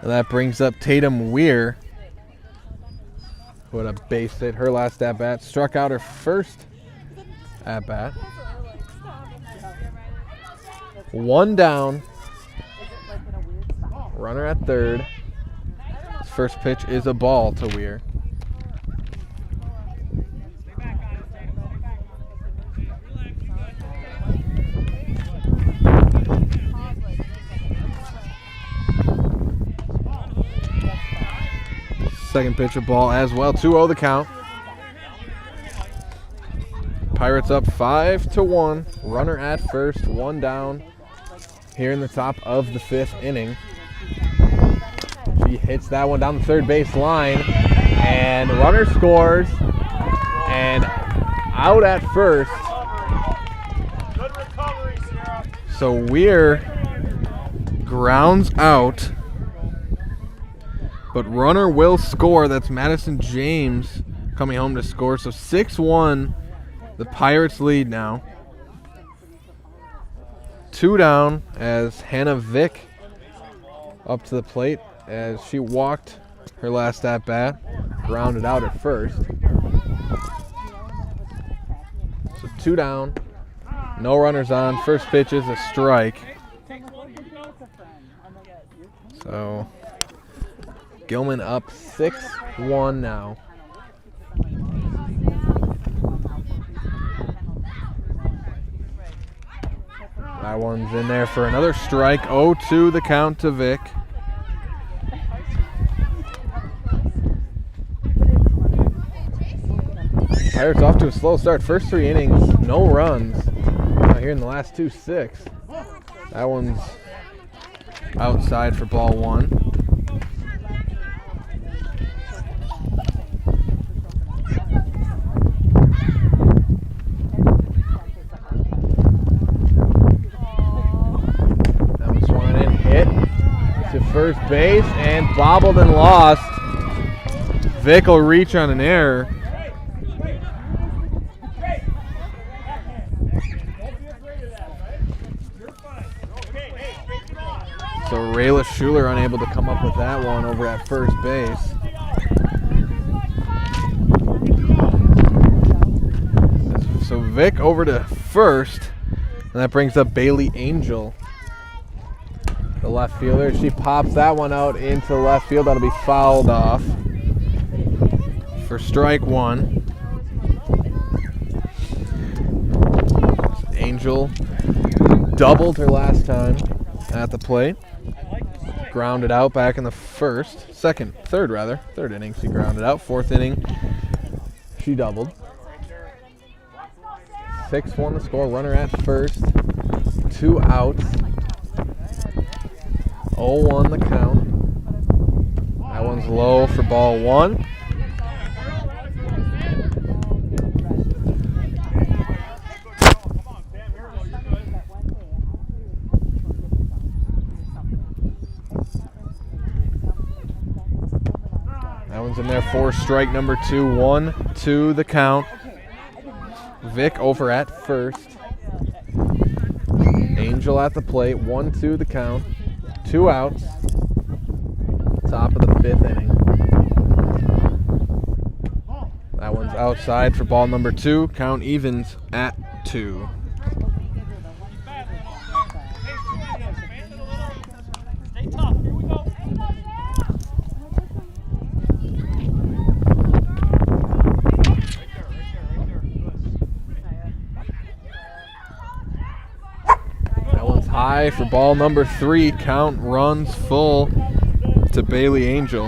That brings up Tatum Weir, who had a base hit her last at-bat, struck out her first at-bat. 1 down, runner at third. His first pitch is a ball to Weir. Second pitch of ball as well. 2-0 the count. Pirates up 5-1. Runner at first, one down here in the top of the 5th inning. She hits that one down the third base line, and the runner scores, and out at first. So Weir grounds out, but runner will score. That's Madison James coming home to score. So 6-1, the Pirates lead now. 2 down as Hannah Vick up to the plate as she walked her last at bat, grounded out at first. So 2 down, no runners on. First pitch is a strike. So Gilman up 6-1 now. That one's in there for another strike. 0-2 the count to Vick. Pirates off to a slow start. First 3 innings, no runs. Now here in the last 2, 6. That one's outside for ball 1. That one swung in, hit to first base, and bobbled and lost. Vick will reach on an error. So Rayla Schuler unable to come up with that one over at first base. So Vick over to first, and that brings up Bailey Angel, the left fielder. She pops that one out into left field. That'll be fouled off for strike 1. Angel doubled her last time at the plate. Grounded out back in the third inning she grounded out. 4th inning she doubled. 6-1 the score, runner at first, 2 outs, 0-1 the count. That one's low for ball 1. In there for strike number 2. 1-2 the count. Vick over at first. Angel at the plate. 1-2 the count. 2 outs. Top of the 5th inning. That one's outside for ball number 2. Count evens at 2. High for ball number 3. Count runs full to Bailey Angel.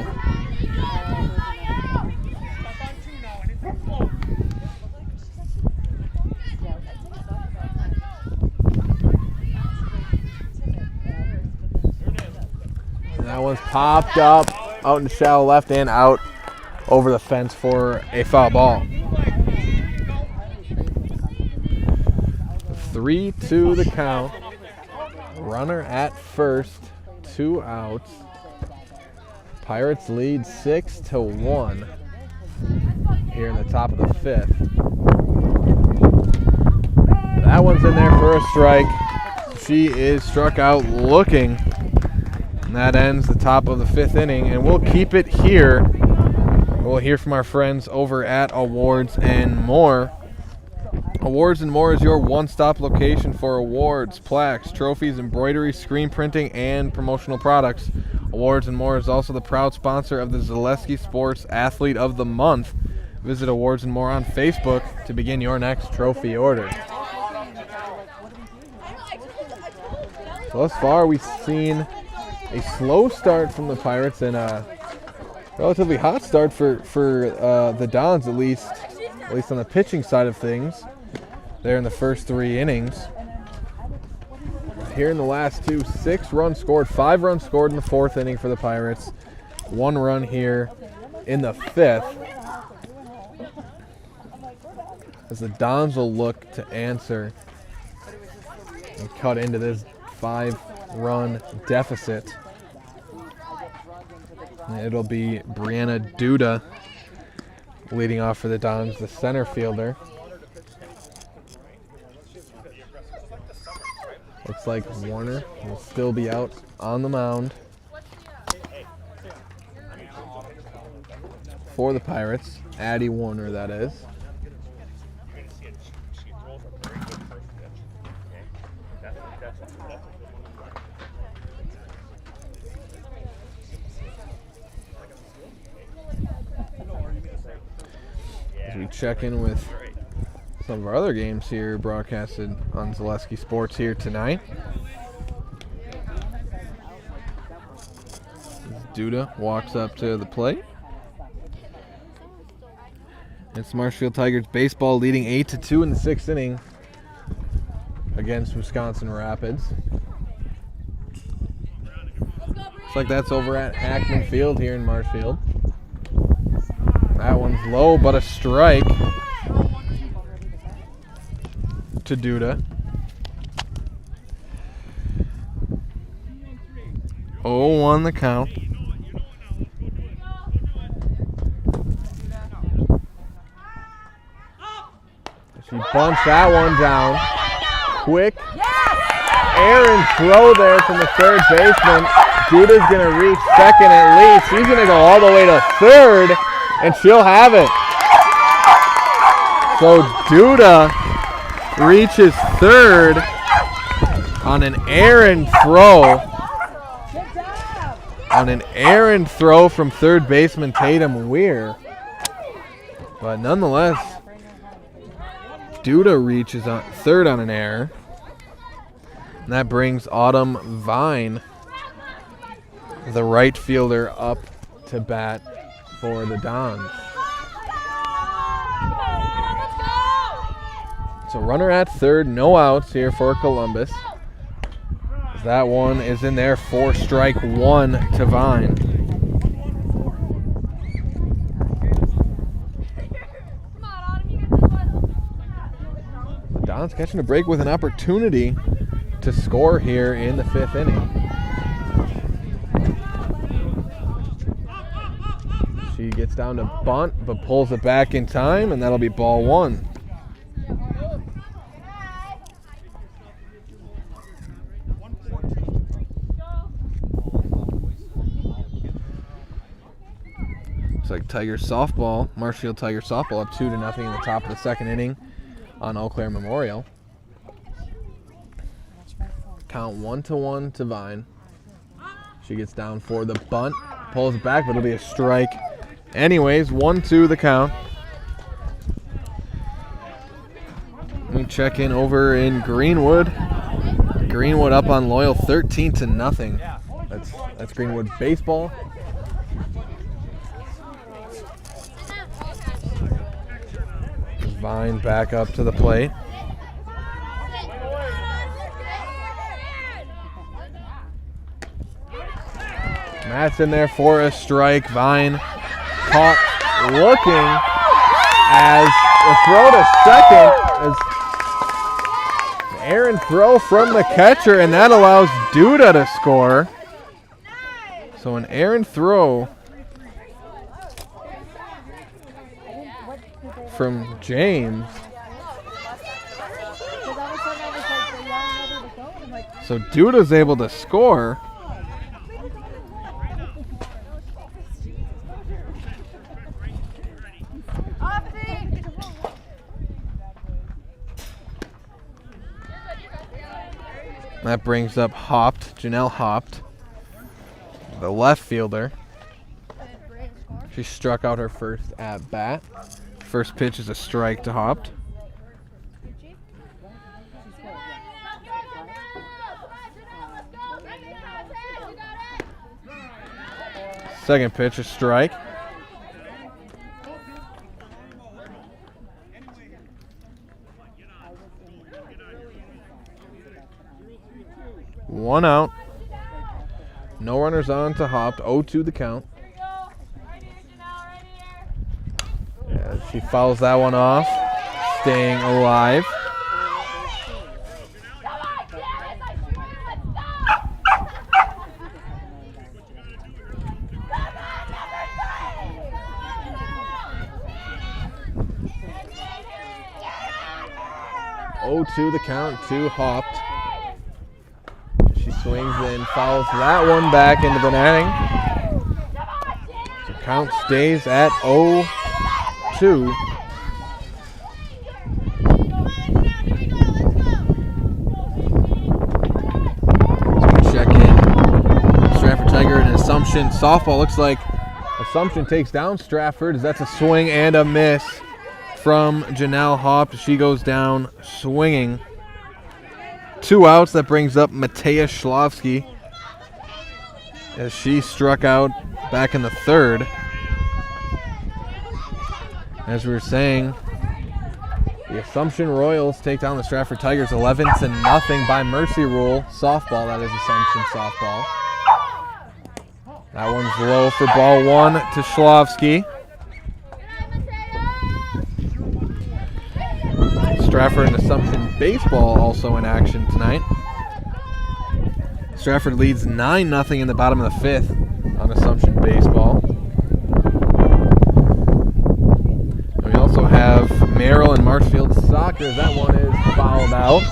And that one's popped up out into shallow left and out over the fence for a foul ball. 3-2 the count. Runner at first, 2 outs. Pirates lead 6-1 here in the top of the 5th. That one's in there for a strike. She is struck out looking. And that ends the top of the 5th inning, and we'll keep it here. We'll hear from our friends over at Awards and More. Awards and More is your one-stop location for awards, plaques, trophies, embroidery, screen printing, and promotional products. Awards and More is also the proud sponsor of the Zaleski Sports Athlete of the Month. Visit Awards and More on Facebook to begin your next trophy order. So thus far, we've seen a slow start from the Pirates and a Relatively hot start for the Dons, at least on the pitching side of things. There in the first 3 innings. Here in the last 2, 6 runs scored, 5 runs scored in the 4th inning for the Pirates. 1 run here in the 5th. As the Dons will look to answer and cut into this 5-run deficit. It'll be Brianna Duda leading off for the Dons, the center fielder. Looks like Warner will still be out on the mound for the Pirates. Addie Warner, that is. As we check in with some of our other games here broadcasted on Zaleski Sports here tonight. Duda walks up to the plate. It's Marshfield Tigers baseball leading 8-2 in the 6th inning against Wisconsin Rapids. Looks like that's over at Hackman Field here in Marshfield. That one's low, but a strike to Duda. 0-1 the count. She bunts that one down. Quick errant throw there from the third baseman. Duda's going to reach second at least. She's going to go all the way to third, and she'll have it. So Duda reaches third on an errant throw. On an errant throw from third baseman Tatum Weir. But nonetheless, Duda reaches on third on an error. And that brings Autumn Vine, the right fielder, up to bat for the Dons. So runner at third, no outs here for Columbus. That one is in there for strike 1 to Vine. Don's catching a break with an opportunity to score here in the 5th inning. She gets down to bunt, but pulls it back in time, and that'll be ball 1. Looks like Tiger softball, Marshfield Tiger softball up 2-0 in the top of the 2nd inning on Eau Claire Memorial. Count 1-1 to Vine. She gets down for the bunt, pulls it back, but it'll be a strike. Anyways, 1-2 the count. We check in over in Greenwood. Greenwood up on Loyal 13-0. That's Greenwood baseball. Vine back up to the plate. Matt's in there for a strike. Vine caught looking as the throw to second. As errant throw from the catcher, and that allows Duda to score. So an errant throw from James. So Duda's able to score. That brings up Janelle Hopt, the left fielder. She struck out her first at bat. First pitch is a strike to Hopt. Second pitch, a strike. 1 out. No runners on to Hopt. 0-2 the count. Yeah, she fouls that one off, staying alive. To the count to Hopt. She swings and fouls that one back into the netting. So count stays at 0-2. So we check in. Stratford Tiger and Assumption softball. Looks like Assumption takes down Stratford. That's a swing and a miss from Janelle Hopt. She goes down swinging. 2 outs. That brings up Matea Schlovsky as she struck out back in the 3rd. As we were saying, the Assumption Royals take down the Stratford Tigers 11-0 by mercy rule. Softball, that is Assumption softball. That one's low for ball 1 to Schlovsky. Stratford and Assumption baseball also in action tonight. Stratford leads 9-0 in the bottom of the 5th on Assumption baseball. And we also have Merrill and Marshfield soccer. That one is fouled out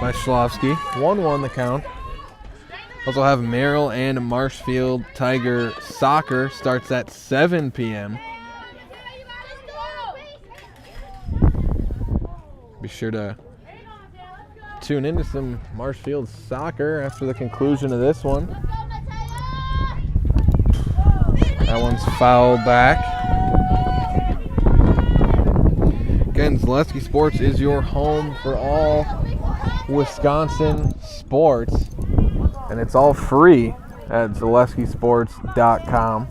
by Schlovsky. 1-1 the count. Also have Merrill and Marshfield Tiger soccer. Starts at 7 p.m. Be sure to tune into some Marshfield soccer after the conclusion of this one. That one's fouled back. Again, Zaleski Sports is your home for all Wisconsin sports, and it's all free at zaleskisports.com.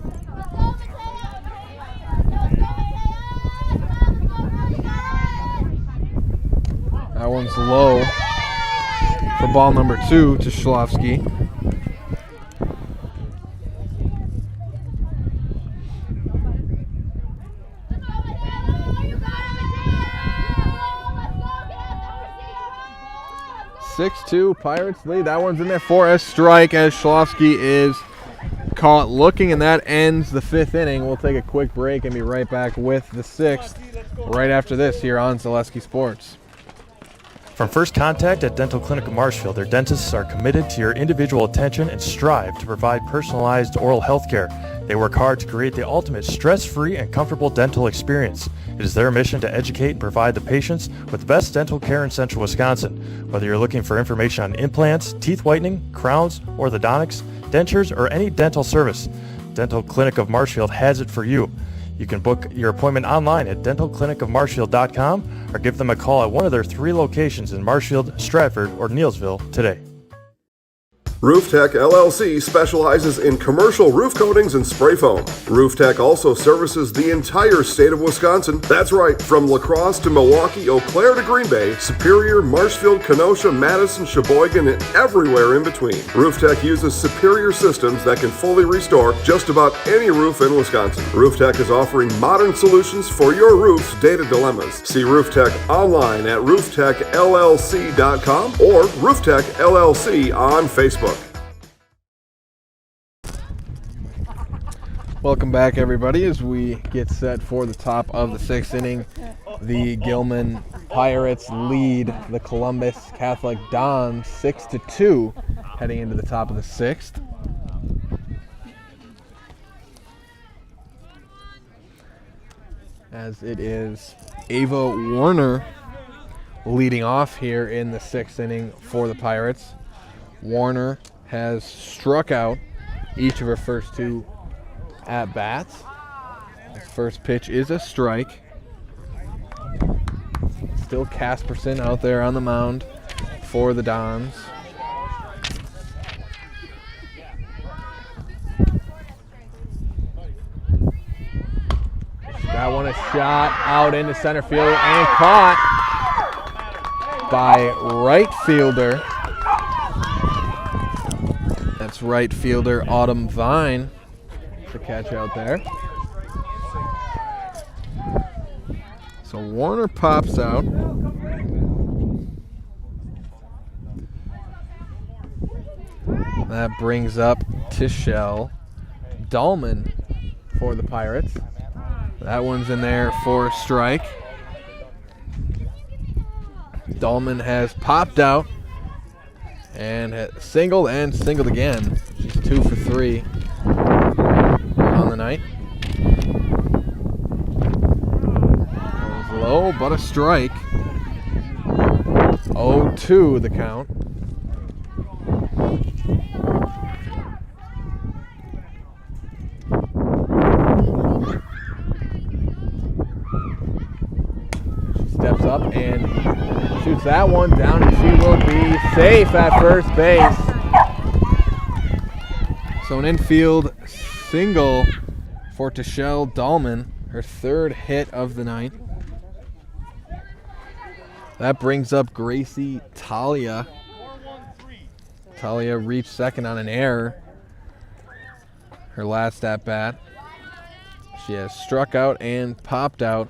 That one's low for ball number 2 to Schlovsky. (6-2) Pirates lead. That one's in there for a strike as Schlovsky is caught looking, and that ends the 5th inning. We'll take a quick break and be right back with the 6th right after this here on Zaleski Sports. From first contact at Dental Clinic of Marshfield, their dentists are committed to your individual attention and strive to provide personalized oral health care. They work hard to create the ultimate stress-free and comfortable dental experience. It is their mission to educate and provide the patients with the best dental care in central Wisconsin. Whether you're looking for information on implants, teeth whitening, crowns, orthodontics, dentures, or any dental service, Dental Clinic of Marshfield has it for you. You can book your appointment online at dentalclinicofmarshfield.com or give them a call at one of their 3 locations in Marshfield, Stratford, or Neillsville today. Roof Tech LLC specializes in commercial roof coatings and spray foam. Roof Tech also services the entire state of Wisconsin. That's right, from La Crosse to Milwaukee, Eau Claire to Green Bay, Superior, Marshfield, Kenosha, Madison, Sheboygan, and everywhere in between. Roof Tech uses superior systems that can fully restore just about any roof in Wisconsin. Roof Tech is offering modern solutions for your roof's data dilemmas. See Roof Tech online at rooftechllc.com or Roof Tech LLC on Facebook. Welcome back, everybody, as we get set for the top of the 6th inning. The Gilman Pirates lead the Columbus Catholic Dons 6-2 heading into the top of the 6th. As it is Ava Warner leading off here in the 6th inning for the Pirates. Warner has struck out each of her first 2 at-bats. His first pitch is a strike. Still Casperson out there on the mound for the Dons. That one a shot out into center field and caught by right fielder That's right fielder Autumn Vine to catch out there. So Warner pops out. That brings up Tichelle Dahlman for the Pirates. That one's in there for a strike. Dahlman has popped out and singled and singled again. She's 2 for 3 on the night. That was low, but a strike. 0-2 the count. Steps up and shoots that one down, and she will be safe at first base. So an infield single for Tichelle Dahlman, her 3rd hit of the night. That brings up Gracie Talia. Talia reached second on an error. Her last at bat. She has struck out and popped out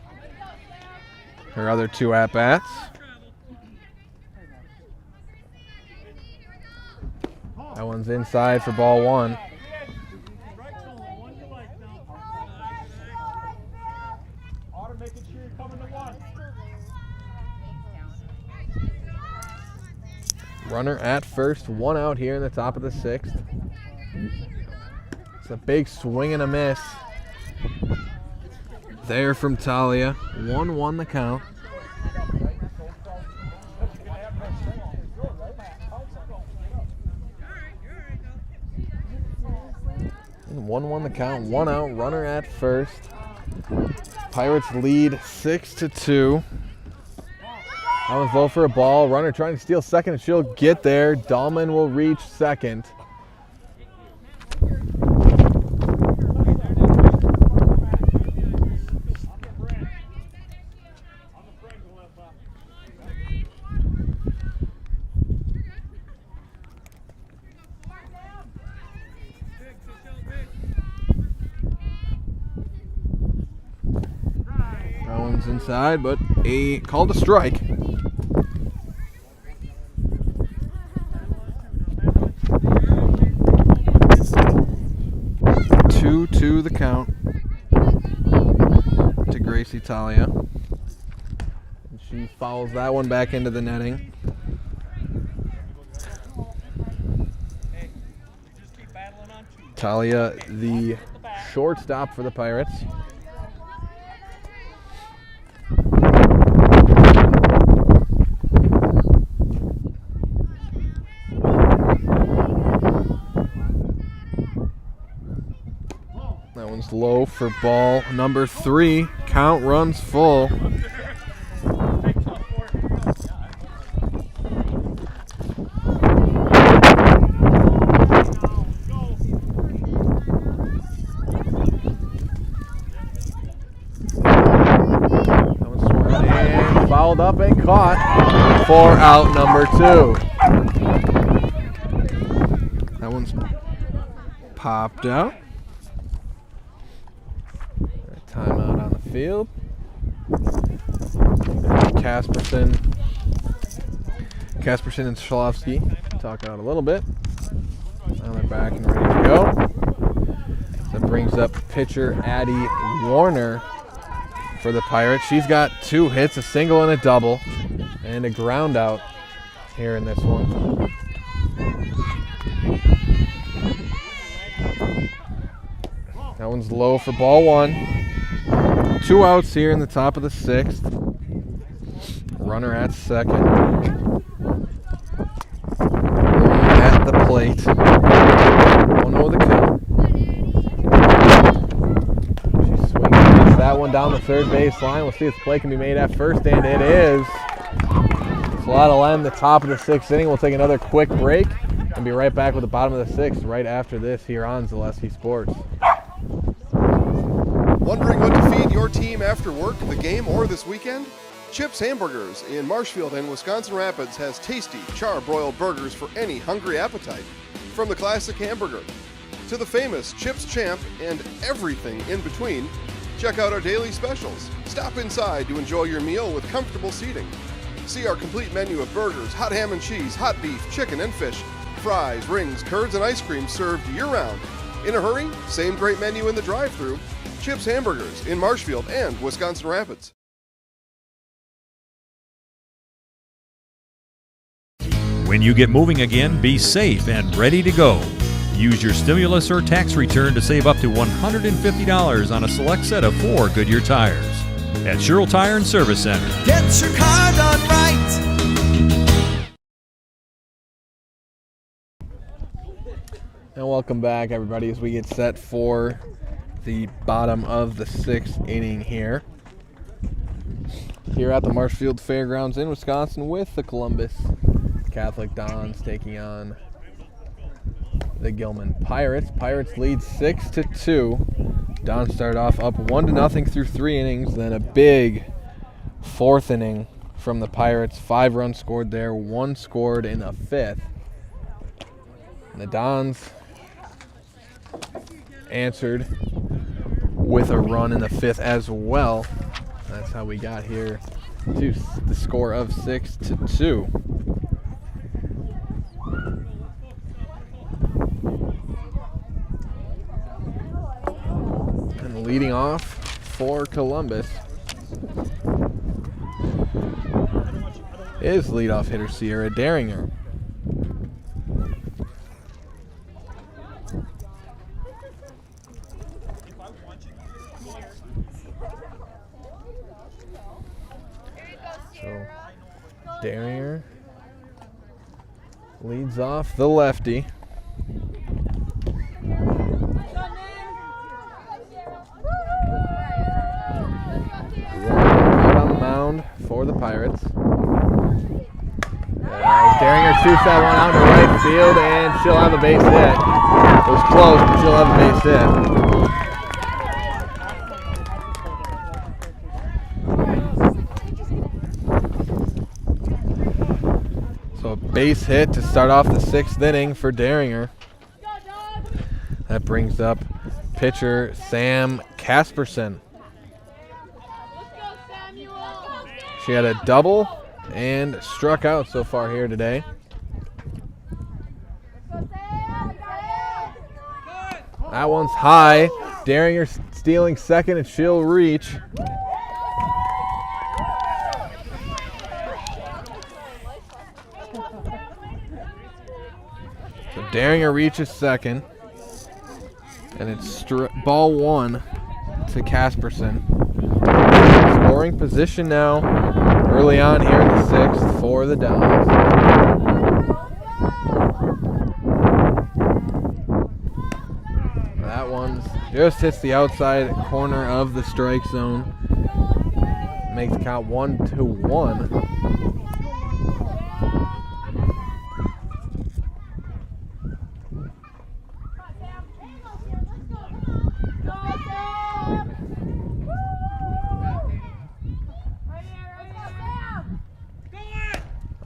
her other 2 at-bats. That one's inside for ball 1. Runner at first, 1 out here in the top of the 6th. It's a big swing and a miss there from Talia. 1-1 the count. And 1-1 the count. 1 out. Runner at first. Pirates lead 6-2. That one's low for a ball. Runner trying to steal second, and she'll get there. Dahlman will reach second. That one's inside, but called a strike. 2-2 the count to Gracie Talia. And she fouls that one back into the netting. Talia, the shortstop for the Pirates. That one's low for ball number 3. Count runs full. That one's swung and fouled up and caught for out number 2. That one's popped out. Timeout on the field. Kasperson and Schlovsky talk out a little bit. Now they're back and ready to go. That brings up pitcher Addie Warner for the Pirates. She's got 2 hits, a single and a double, and a ground out here in this one. That one's low for ball 1. 2 outs here in the top of the 6th. Runner at second. At the plate. 1-0 the count. She's swinging against that one down the third base line. We'll see if the play can be made at first, and it is. So that'll end the top of the 6th inning. We'll take another quick break and be right back with the bottom of the 6th right after this here on Zaleski Sports. Wondering what to feed your team after work, the game, or this weekend? Chips Hamburgers in Marshfield and Wisconsin Rapids has tasty char-broiled burgers for any hungry appetite. From the classic hamburger to the famous Chips Champ and everything in between, check out our daily specials. Stop inside to enjoy your meal with comfortable seating. See our complete menu of burgers, hot ham and cheese, hot beef, chicken and fish, fries, rings, curds, and ice cream served year-round. In a hurry? Same great menu in the drive-thru. Chips Hamburgers in Marshfield and Wisconsin Rapids. When you get moving again, be safe and ready to go. Use your stimulus or tax return to save up to $150 on a select set of 4 Goodyear tires. At Sherrill Tire and Service Center. Get your car done right. And welcome back, everybody, as we get set for the bottom of the 6th inning here at the Marshfield Fairgrounds in Wisconsin with the Columbus Catholic Dons taking on the Gilman Pirates. Pirates lead 6-2. Dons start off up 1-0 through 3 innings, then a big 4th inning from the Pirates. 5 runs scored there, 1 scored in the 5th. And the Dons answered with a run in the 5th as well. That's how we got here to the score of 6-2. And leading off for Columbus is leadoff hitter Sierra Daringer. So Daringer leads off the lefty. Out on the mound for the Pirates. Daringer shoots that one out to right field, and she'll have a base hit. It was close, but she'll have a base hit. So a base hit to start off the 6th inning for Daringer. That brings up pitcher Sam Casperson. She had a double and struck out so far here today. That one's high. Daringer stealing second, and she'll reach. So Daringer reaches second, and it's ball 1 to Casperson. Scoring position now early on here in the 6th for the Dons. That one just hits the outside corner of the strike zone. Makes the count 1-1.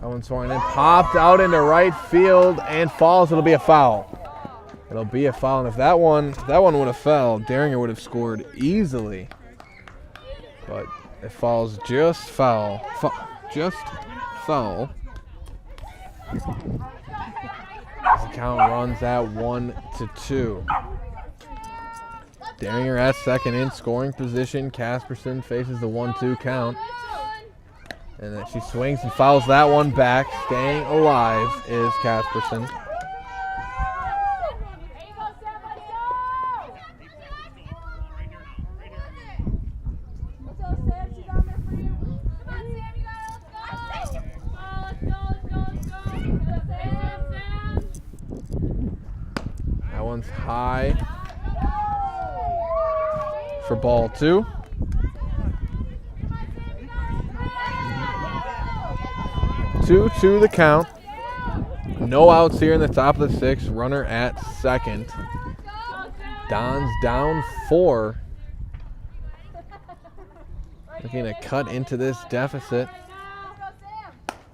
That one swung in, popped out into right field and falls. It'll be a foul. It'll be a foul, and if that one would have fell, Daringer would have scored easily. But it falls just foul. Just foul. As the count runs at 1-2. Daringer at second in scoring position. Casperson faces the 1-2 count. And then she swings and fouls that one back. Staying alive is Casperson. That one's high for ball 2. To the count. No outs here in the top of the 6th. Runner at second. Dons down 4. Looking to cut into this deficit.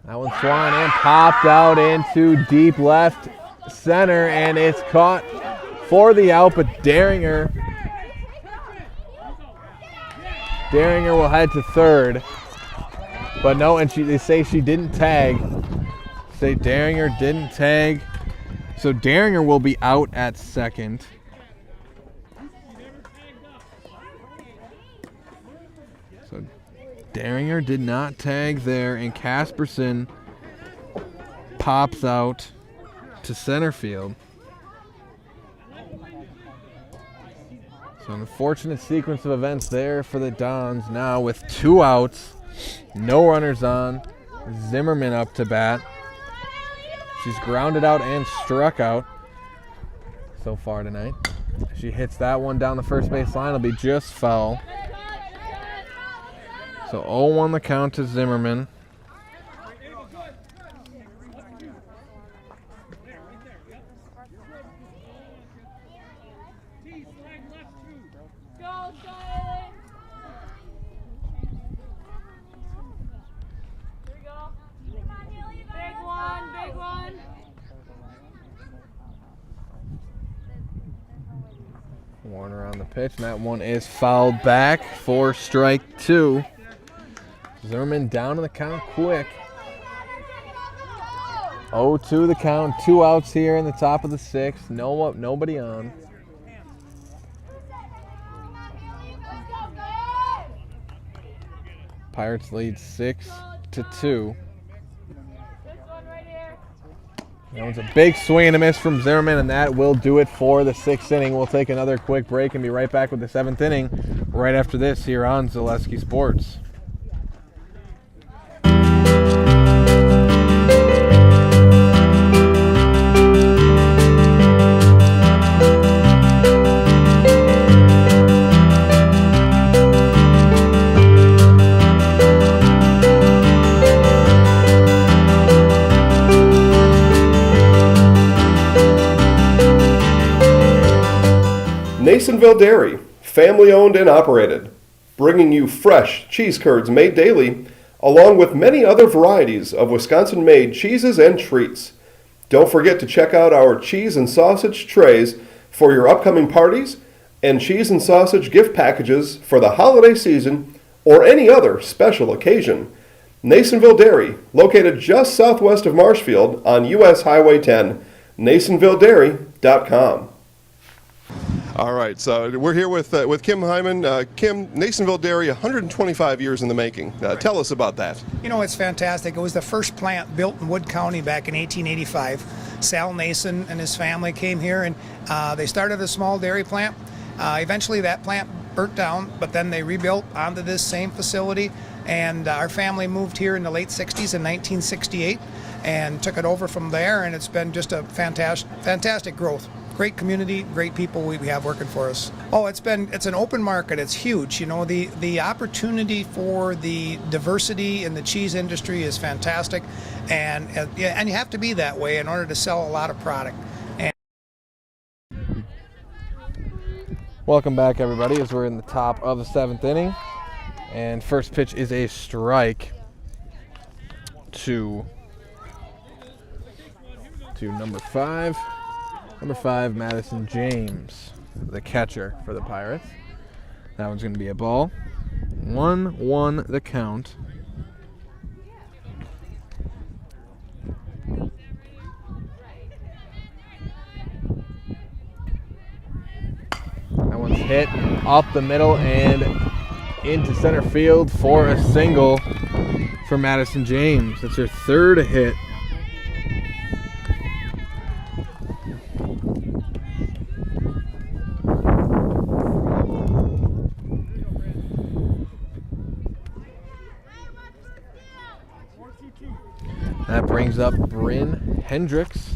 That one swung and popped out into deep left. center, and it's caught for the out, but Daringer will head to third. But no, and they say she didn't tag. Say Daringer didn't tag. So Daringer will be out at second. So Daringer did not tag there, and Casperson pops out to center field. So an unfortunate sequence of events there for the Dons now with 2 outs, no runners on. Zimmerman up to bat. She's grounded out and struck out so far tonight. She hits that one down the first base line. It'll be just foul. So 0-1 the count to Zimmerman. Warner on the pitch, and that one is fouled back for strike 2. Zimmerman down in the count quick. 0-2 the count, 2 outs here in the top of the 6th. Nobody on. Pirates lead 6-2. That one's a big swing and a miss from Zimmerman, and that will do it for the 6th inning. We'll take another quick break and be right back with the 7th inning right after this here on Zaleski Sports. Nasonville Dairy, family owned and operated, bringing you fresh cheese curds made daily, along with many other varieties of Wisconsin-made cheeses and treats. Don't forget to check out our cheese and sausage trays for your upcoming parties and cheese and sausage gift packages for the holiday season or any other special occasion. Nasonville Dairy, located just southwest of Marshfield on US Highway 10, NasonvilleDairy.com. All right, so we're here with Kim Hyman. Kim, Nasonville Dairy, 125 years in the making. Tell us about that. You know, it's fantastic. It was the first plant built in Wood County back in 1885. Sal Nason and his family came here, and they started a small dairy plant. Eventually that plant burnt down, but then they rebuilt onto this same facility, and our family moved here in the late 60s in 1968 and took it over from there, and it's been just a fantastic growth. Great community, great people we have working for us. Oh, it's an open market. It's huge. You know, the opportunity for the diversity in the cheese industry is fantastic, and you have to be that way in order to sell a lot of product. Welcome back, everybody, as we're in the top of the 7th inning, and first pitch is a strike to number 5. Number 5, Madison James, the catcher for the Pirates. That one's going to be a ball. 1-1 the count. That one's hit up the middle and into center field for a single for Madison James. That's her 3rd hit. That brings up Bryn Hendricks.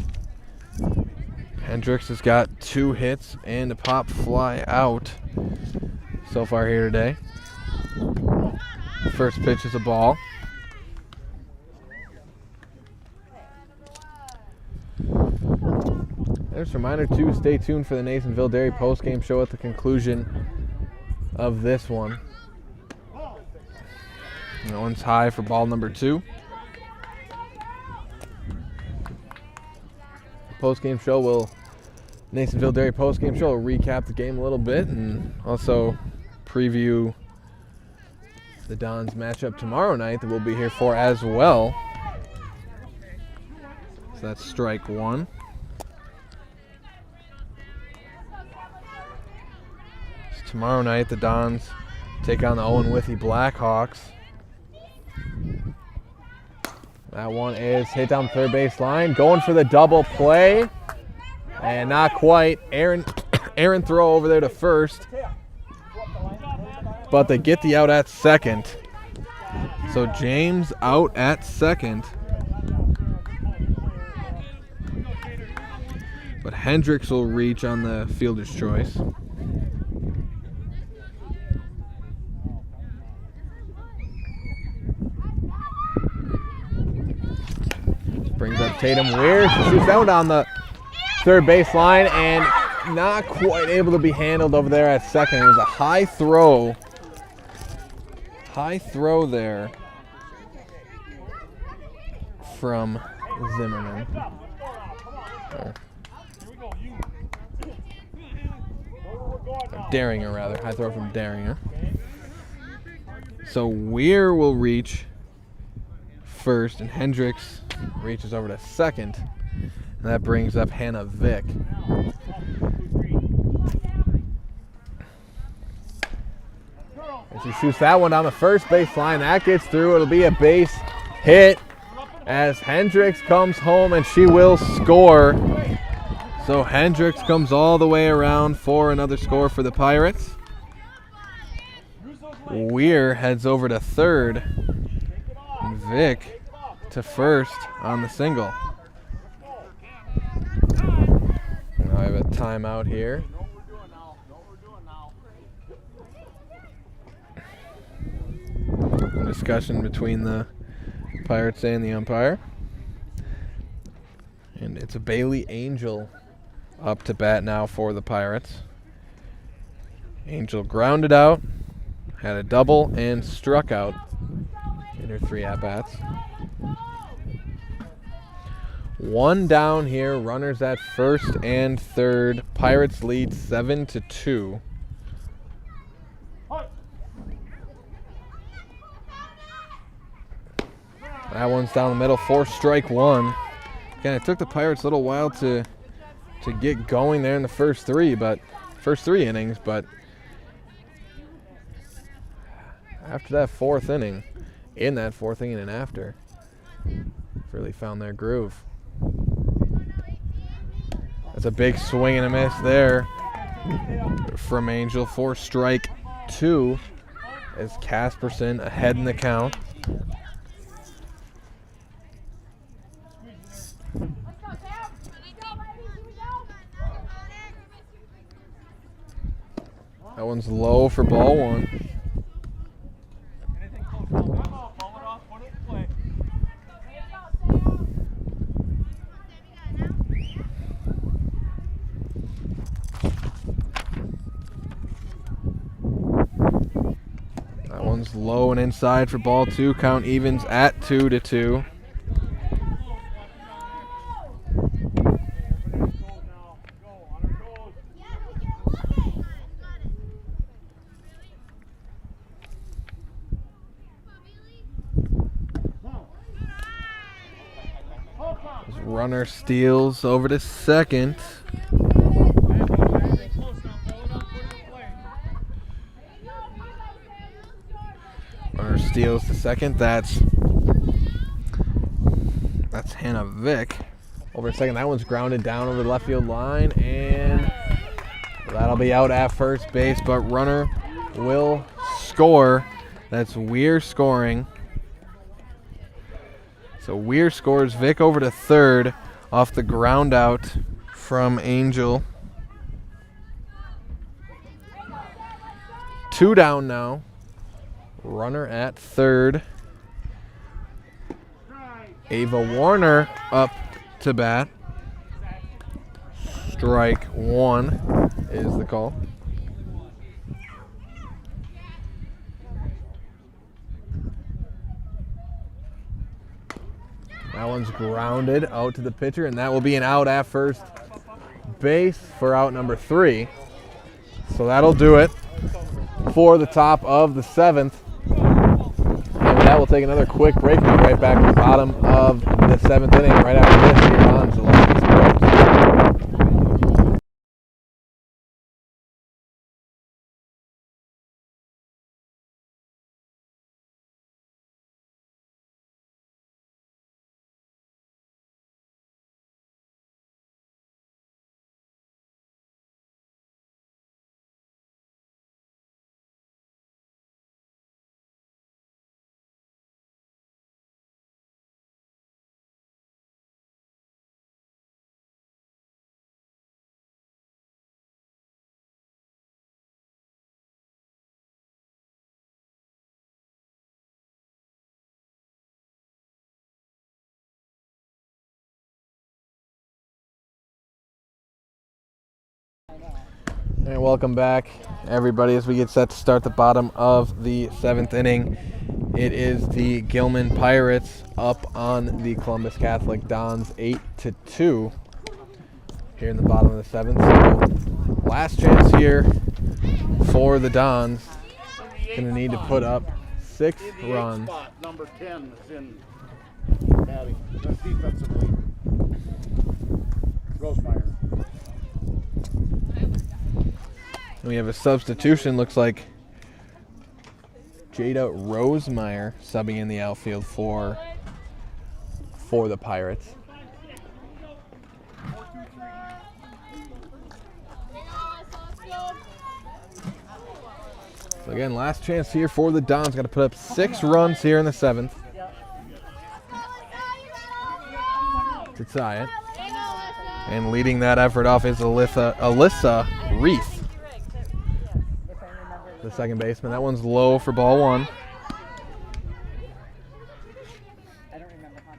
Hendricks has got 2 hits and a pop fly out so far here today. First pitch is a ball. There's a reminder to stay tuned for the Nasonville Dairy postgame show at the conclusion of this one. That one's high for ball number 2. post-game show Nasonville Dairy post-game show will recap the game a little bit and also preview the Dons matchup tomorrow night that we'll be here for as well. So that's strike one. So tomorrow night the Dons take on the Owen Withy Blackhawks. That one is hit down third base line, going for the double play, and not quite. Aaron throw over there to first, but they get the out at second. So James out at second. But Hendricks will reach on the fielder's choice. Brings up Tatum Weir. She shoots that one down the third base line and not quite able to be handled over there at second. It was a high throw. High throw there from Zimmerman. Daringer, rather. High throw from Daringer. So Weir will reach first, and Hendricks reaches over to second. And that brings up Hannah Vick. And she shoots that one down the first base line. That gets through. It'll be a base hit as Hendricks comes home, and she will score. So Hendricks comes all the way around for another score for the Pirates. Weir heads over to third. And Vick to first on the single. Now I have a timeout here. Discussion between the Pirates and the umpire. And it's a Bailey Angel up to bat now for the Pirates. Angel grounded out, had a double, and struck out in her 3 at-bats. One down here, runners at first and third. Pirates lead 7-2. That one's down the middle for strike one. Again, it took the Pirates a little while to get going there in the first 3 innings, but after that 4th inning, and after, really found their groove. That's a big swing and a miss there from Angel for strike 2 as Casperson ahead in the count. That one's low for ball one. That one's low and inside for ball 2. Count evens at 2-2. Runner steals over to second. Runner steals to second. That's Hannah Vick. Over to second. That one's grounded down over the left field line, and that'll be out at first base, but runner will score. That's Weir scoring. So Weir scores. Vick over to third off the ground out from Angel. 2 down now. Runner at third. Ava Warner up to bat. Strike 1 is the call. That one's grounded out to the pitcher, and that will be an out at first base for out number 3. So that'll do it for the top of the 7th. And with that, we'll take another quick break and be right back at the bottom of the 7th inning right after this here on Select Sports. And welcome back, everybody, as we get set to start the bottom of the 7th inning. It is the Gilman Pirates up on the Columbus Catholic Dons 8-2 here in the bottom of the 7th. So last chance here for the Dons. Going to need to put up 6 runs. Spot, number 10 is in batting. That's defensively. Rosemeyer. We have a substitution. Looks like Jada Rosemeyer subbing in the outfield for the Pirates. So again, last chance here for the Dons. Got to put up 6 runs here in the 7th. To tie it. And leading that effort off is Alyssa Reese, the second baseman. That one's low for ball 1. I don't remember how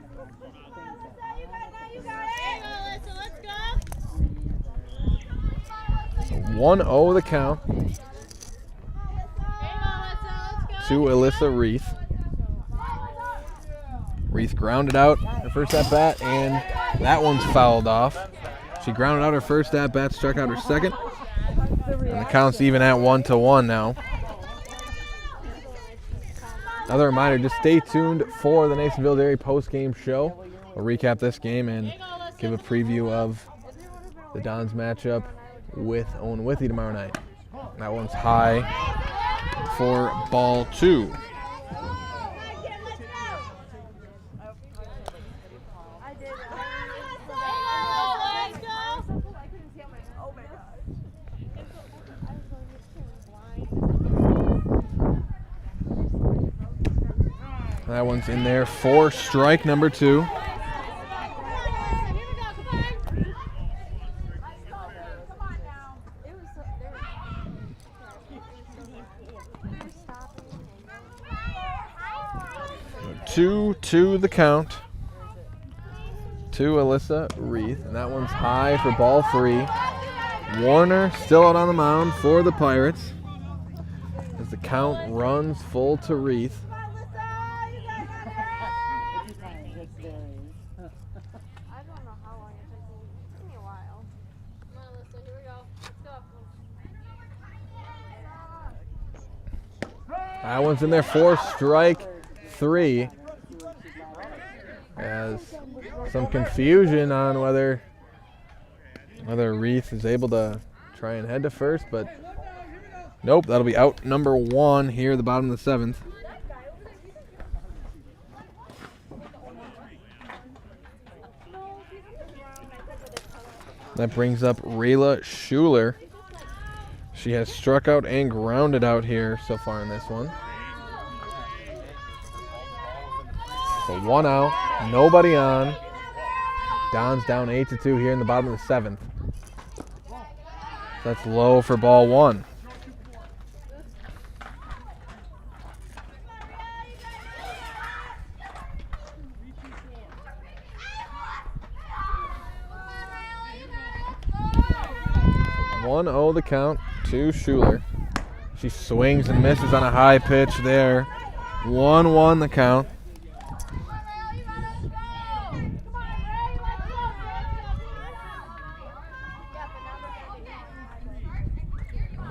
many. 1-0 the count to Alyssa Reese. Reese grounded out her first at bat, and that one's fouled off. She grounded out her first at bat, struck out her second, and the count's even at 1-1 now. Another reminder, just stay tuned for the Nasonville Dairy post-game show. We'll recap this game and give a preview of the Dons matchup with Owen Withey tomorrow night. That one's high for ball 2. That one's in there for strike number 2. Two the count to Alyssa Reese, and that one's high for ball 3. Warner still out on the mound for the Pirates as the count runs full to Reese. That one's in there for strike 3. As some confusion on whether Reese is able to try and head to first, but nope, that'll be out number 1 here at the bottom of the 7th. That brings up Rayla Schuler. She has struck out and grounded out here so far in this one. So 1 out, nobody on. Don's down 8-2 here in the bottom of the 7th. That's low for ball 1. One 1-0 the count to Schuler. She swings and misses on a high pitch there. 1-1 the count.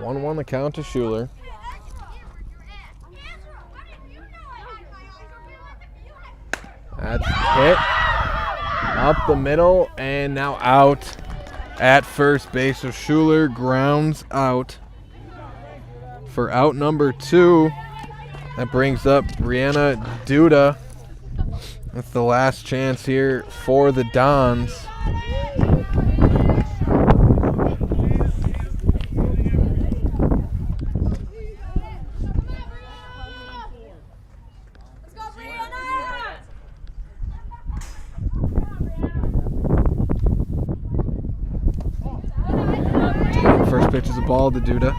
1-1 the count to Schuler. That's hit up the middle and now out at first base. So Schuler grounds out for out number 2. That brings up Brianna Duda. That's the last chance here for the Dons. First pitch is a ball to Duda.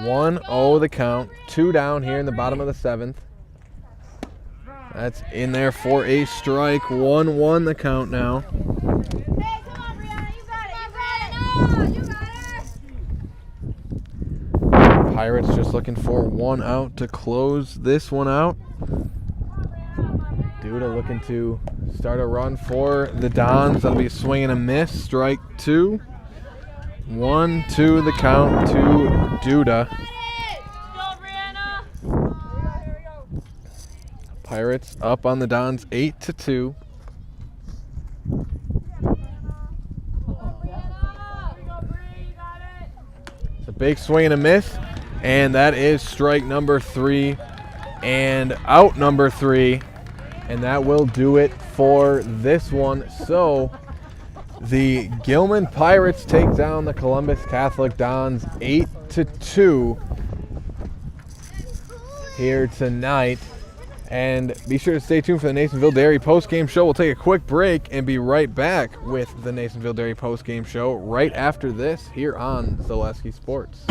One oh the count. 2 down here in the bottom of the 7th. That's in there for a strike. 1-1 the count now. Pirates just looking for 1 out to close this one out. Duda looking to start a run for the Dons. That'll be a swing and a miss. Strike 2. 1-2 the count to Duda. Pirates up on the Dons 8-2. It's a big swing and a miss, and that is strike number 3 and out number 3, and that will do it for this one. So the Gilman Pirates take down the Columbus Catholic Dons 8-2 here tonight. And be sure to stay tuned for the Nasonville Dairy postgame show. We'll take a quick break and be right back with the Nasonville Dairy postgame show right after this here on Zaleski Sports.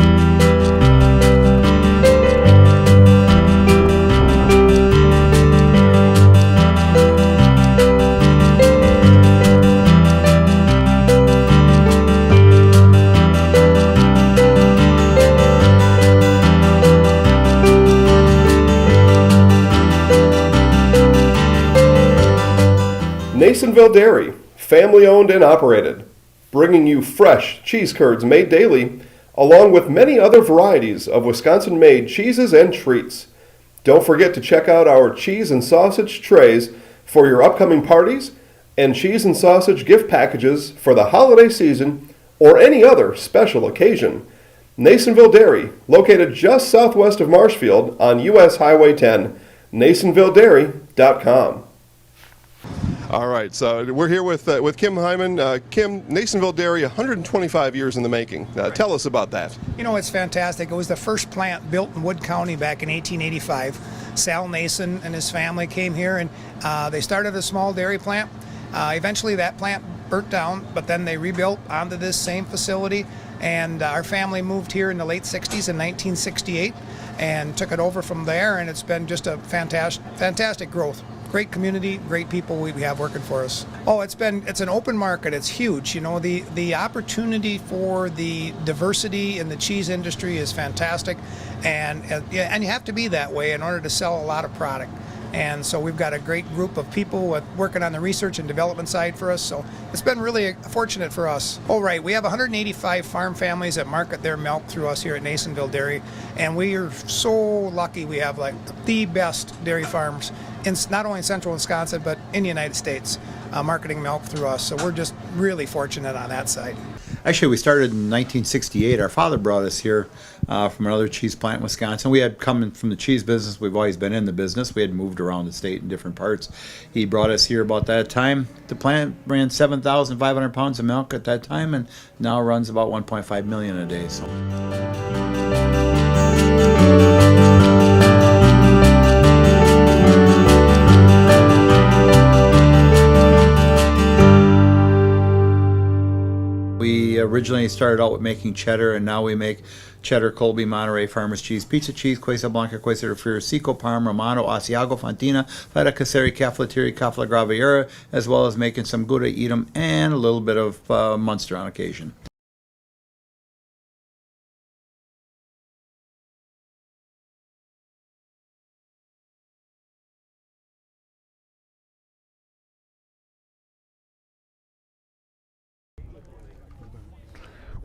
Nasonville Dairy, family owned and operated, bringing you fresh cheese curds made daily, along with many other varieties of Wisconsin-made cheeses and treats. Don't forget to check out our cheese and sausage trays for your upcoming parties and cheese and sausage gift packages for the holiday season or any other special occasion. Nasonville Dairy, located just southwest of Marshfield on US Highway 10, NasonvilleDairy.com. All right, so we're here with Kim Hyman. Kim, Nasonville Dairy, 125 years in the making. Tell us about that. You know, it's fantastic. It was the first plant built in Wood County back in 1885. Sal Nason and his family came here, and they started a small dairy plant. Eventually that plant burnt down, but then they rebuilt onto this same facility, and our family moved here in the late 60s in 1968 and took it over from there, and it's been just a fantastic growth. Great community, great people we have working for us. Oh, it's an open market. It's huge. You know, the opportunity for the diversity in the cheese industry is fantastic, and you have to be that way in order to sell a lot of product. And so we've got a great group of people working on the research and development side for us. So it's been really fortunate for us. Oh, right. We have 185 farm families that market their milk through us here at Nasonville Dairy. And we are so lucky we have like the best dairy farms in not only in central Wisconsin, but in the United States, marketing milk through us. So we're just really fortunate on that side. Actually, we started in 1968. Our father brought us here from another cheese plant in Wisconsin. We had come from the cheese business. We've always been in the business. We had moved around the state in different parts. He brought us here about that time. The plant ran 7,500 pounds of milk at that time, and now runs about 1.5 million a day. So. We originally started out with making cheddar, and now we make cheddar, Colby, Monterey, Farmers cheese, pizza cheese, Quesa Blanca, Quesa de Friar, Seco, Parm, Romano, Asiago, Fontina, Feta Caseri, Cafflettieri, Caffla Graviera, as well as making some Gouda, Edam, and a little bit of Munster on occasion.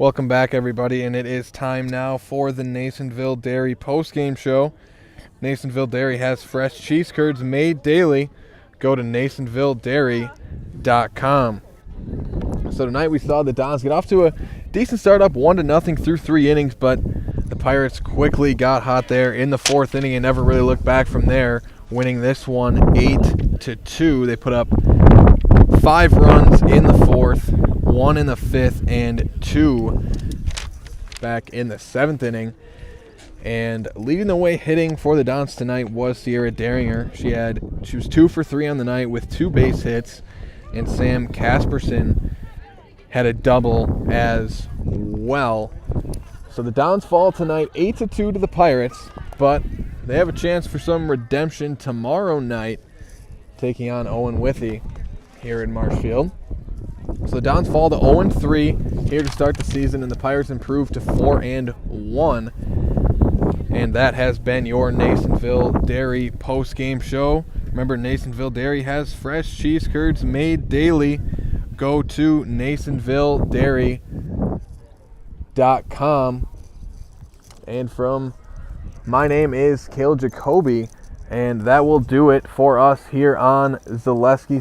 Welcome back, everybody, and it is time now for the Nasonville Dairy postgame show. Nasonville Dairy has fresh cheese curds made daily. Go to NasonvilleDairy.com. So tonight we saw the Dons get off to a decent start, up 1-0 through 3 innings, but the Pirates quickly got hot there in the 4th inning and never really looked back from there, winning this one 8-2. They put up 5 runs in the 4th, 1 in the 5th, and 2 back in the 7th inning. And leading the way hitting for the Dons tonight was Sierra Daringer. She was 2 for 3 on the night with 2 base hits, and Sam Casperson had a double as well. So the Dons fall tonight 8-2 to the Pirates, but they have a chance for some redemption tomorrow night, taking on Owen Withee here in Marshfield. So the Dons fall to 0-3 here to start the season, and the Pirates improve to 4-1. And that has been your Nasonville Dairy post-game show. Remember, Nasonville Dairy has fresh cheese curds made daily. Go to NasonvilleDairy.com. And my name is Cale Jacoby, and that will do it for us here on Zaleski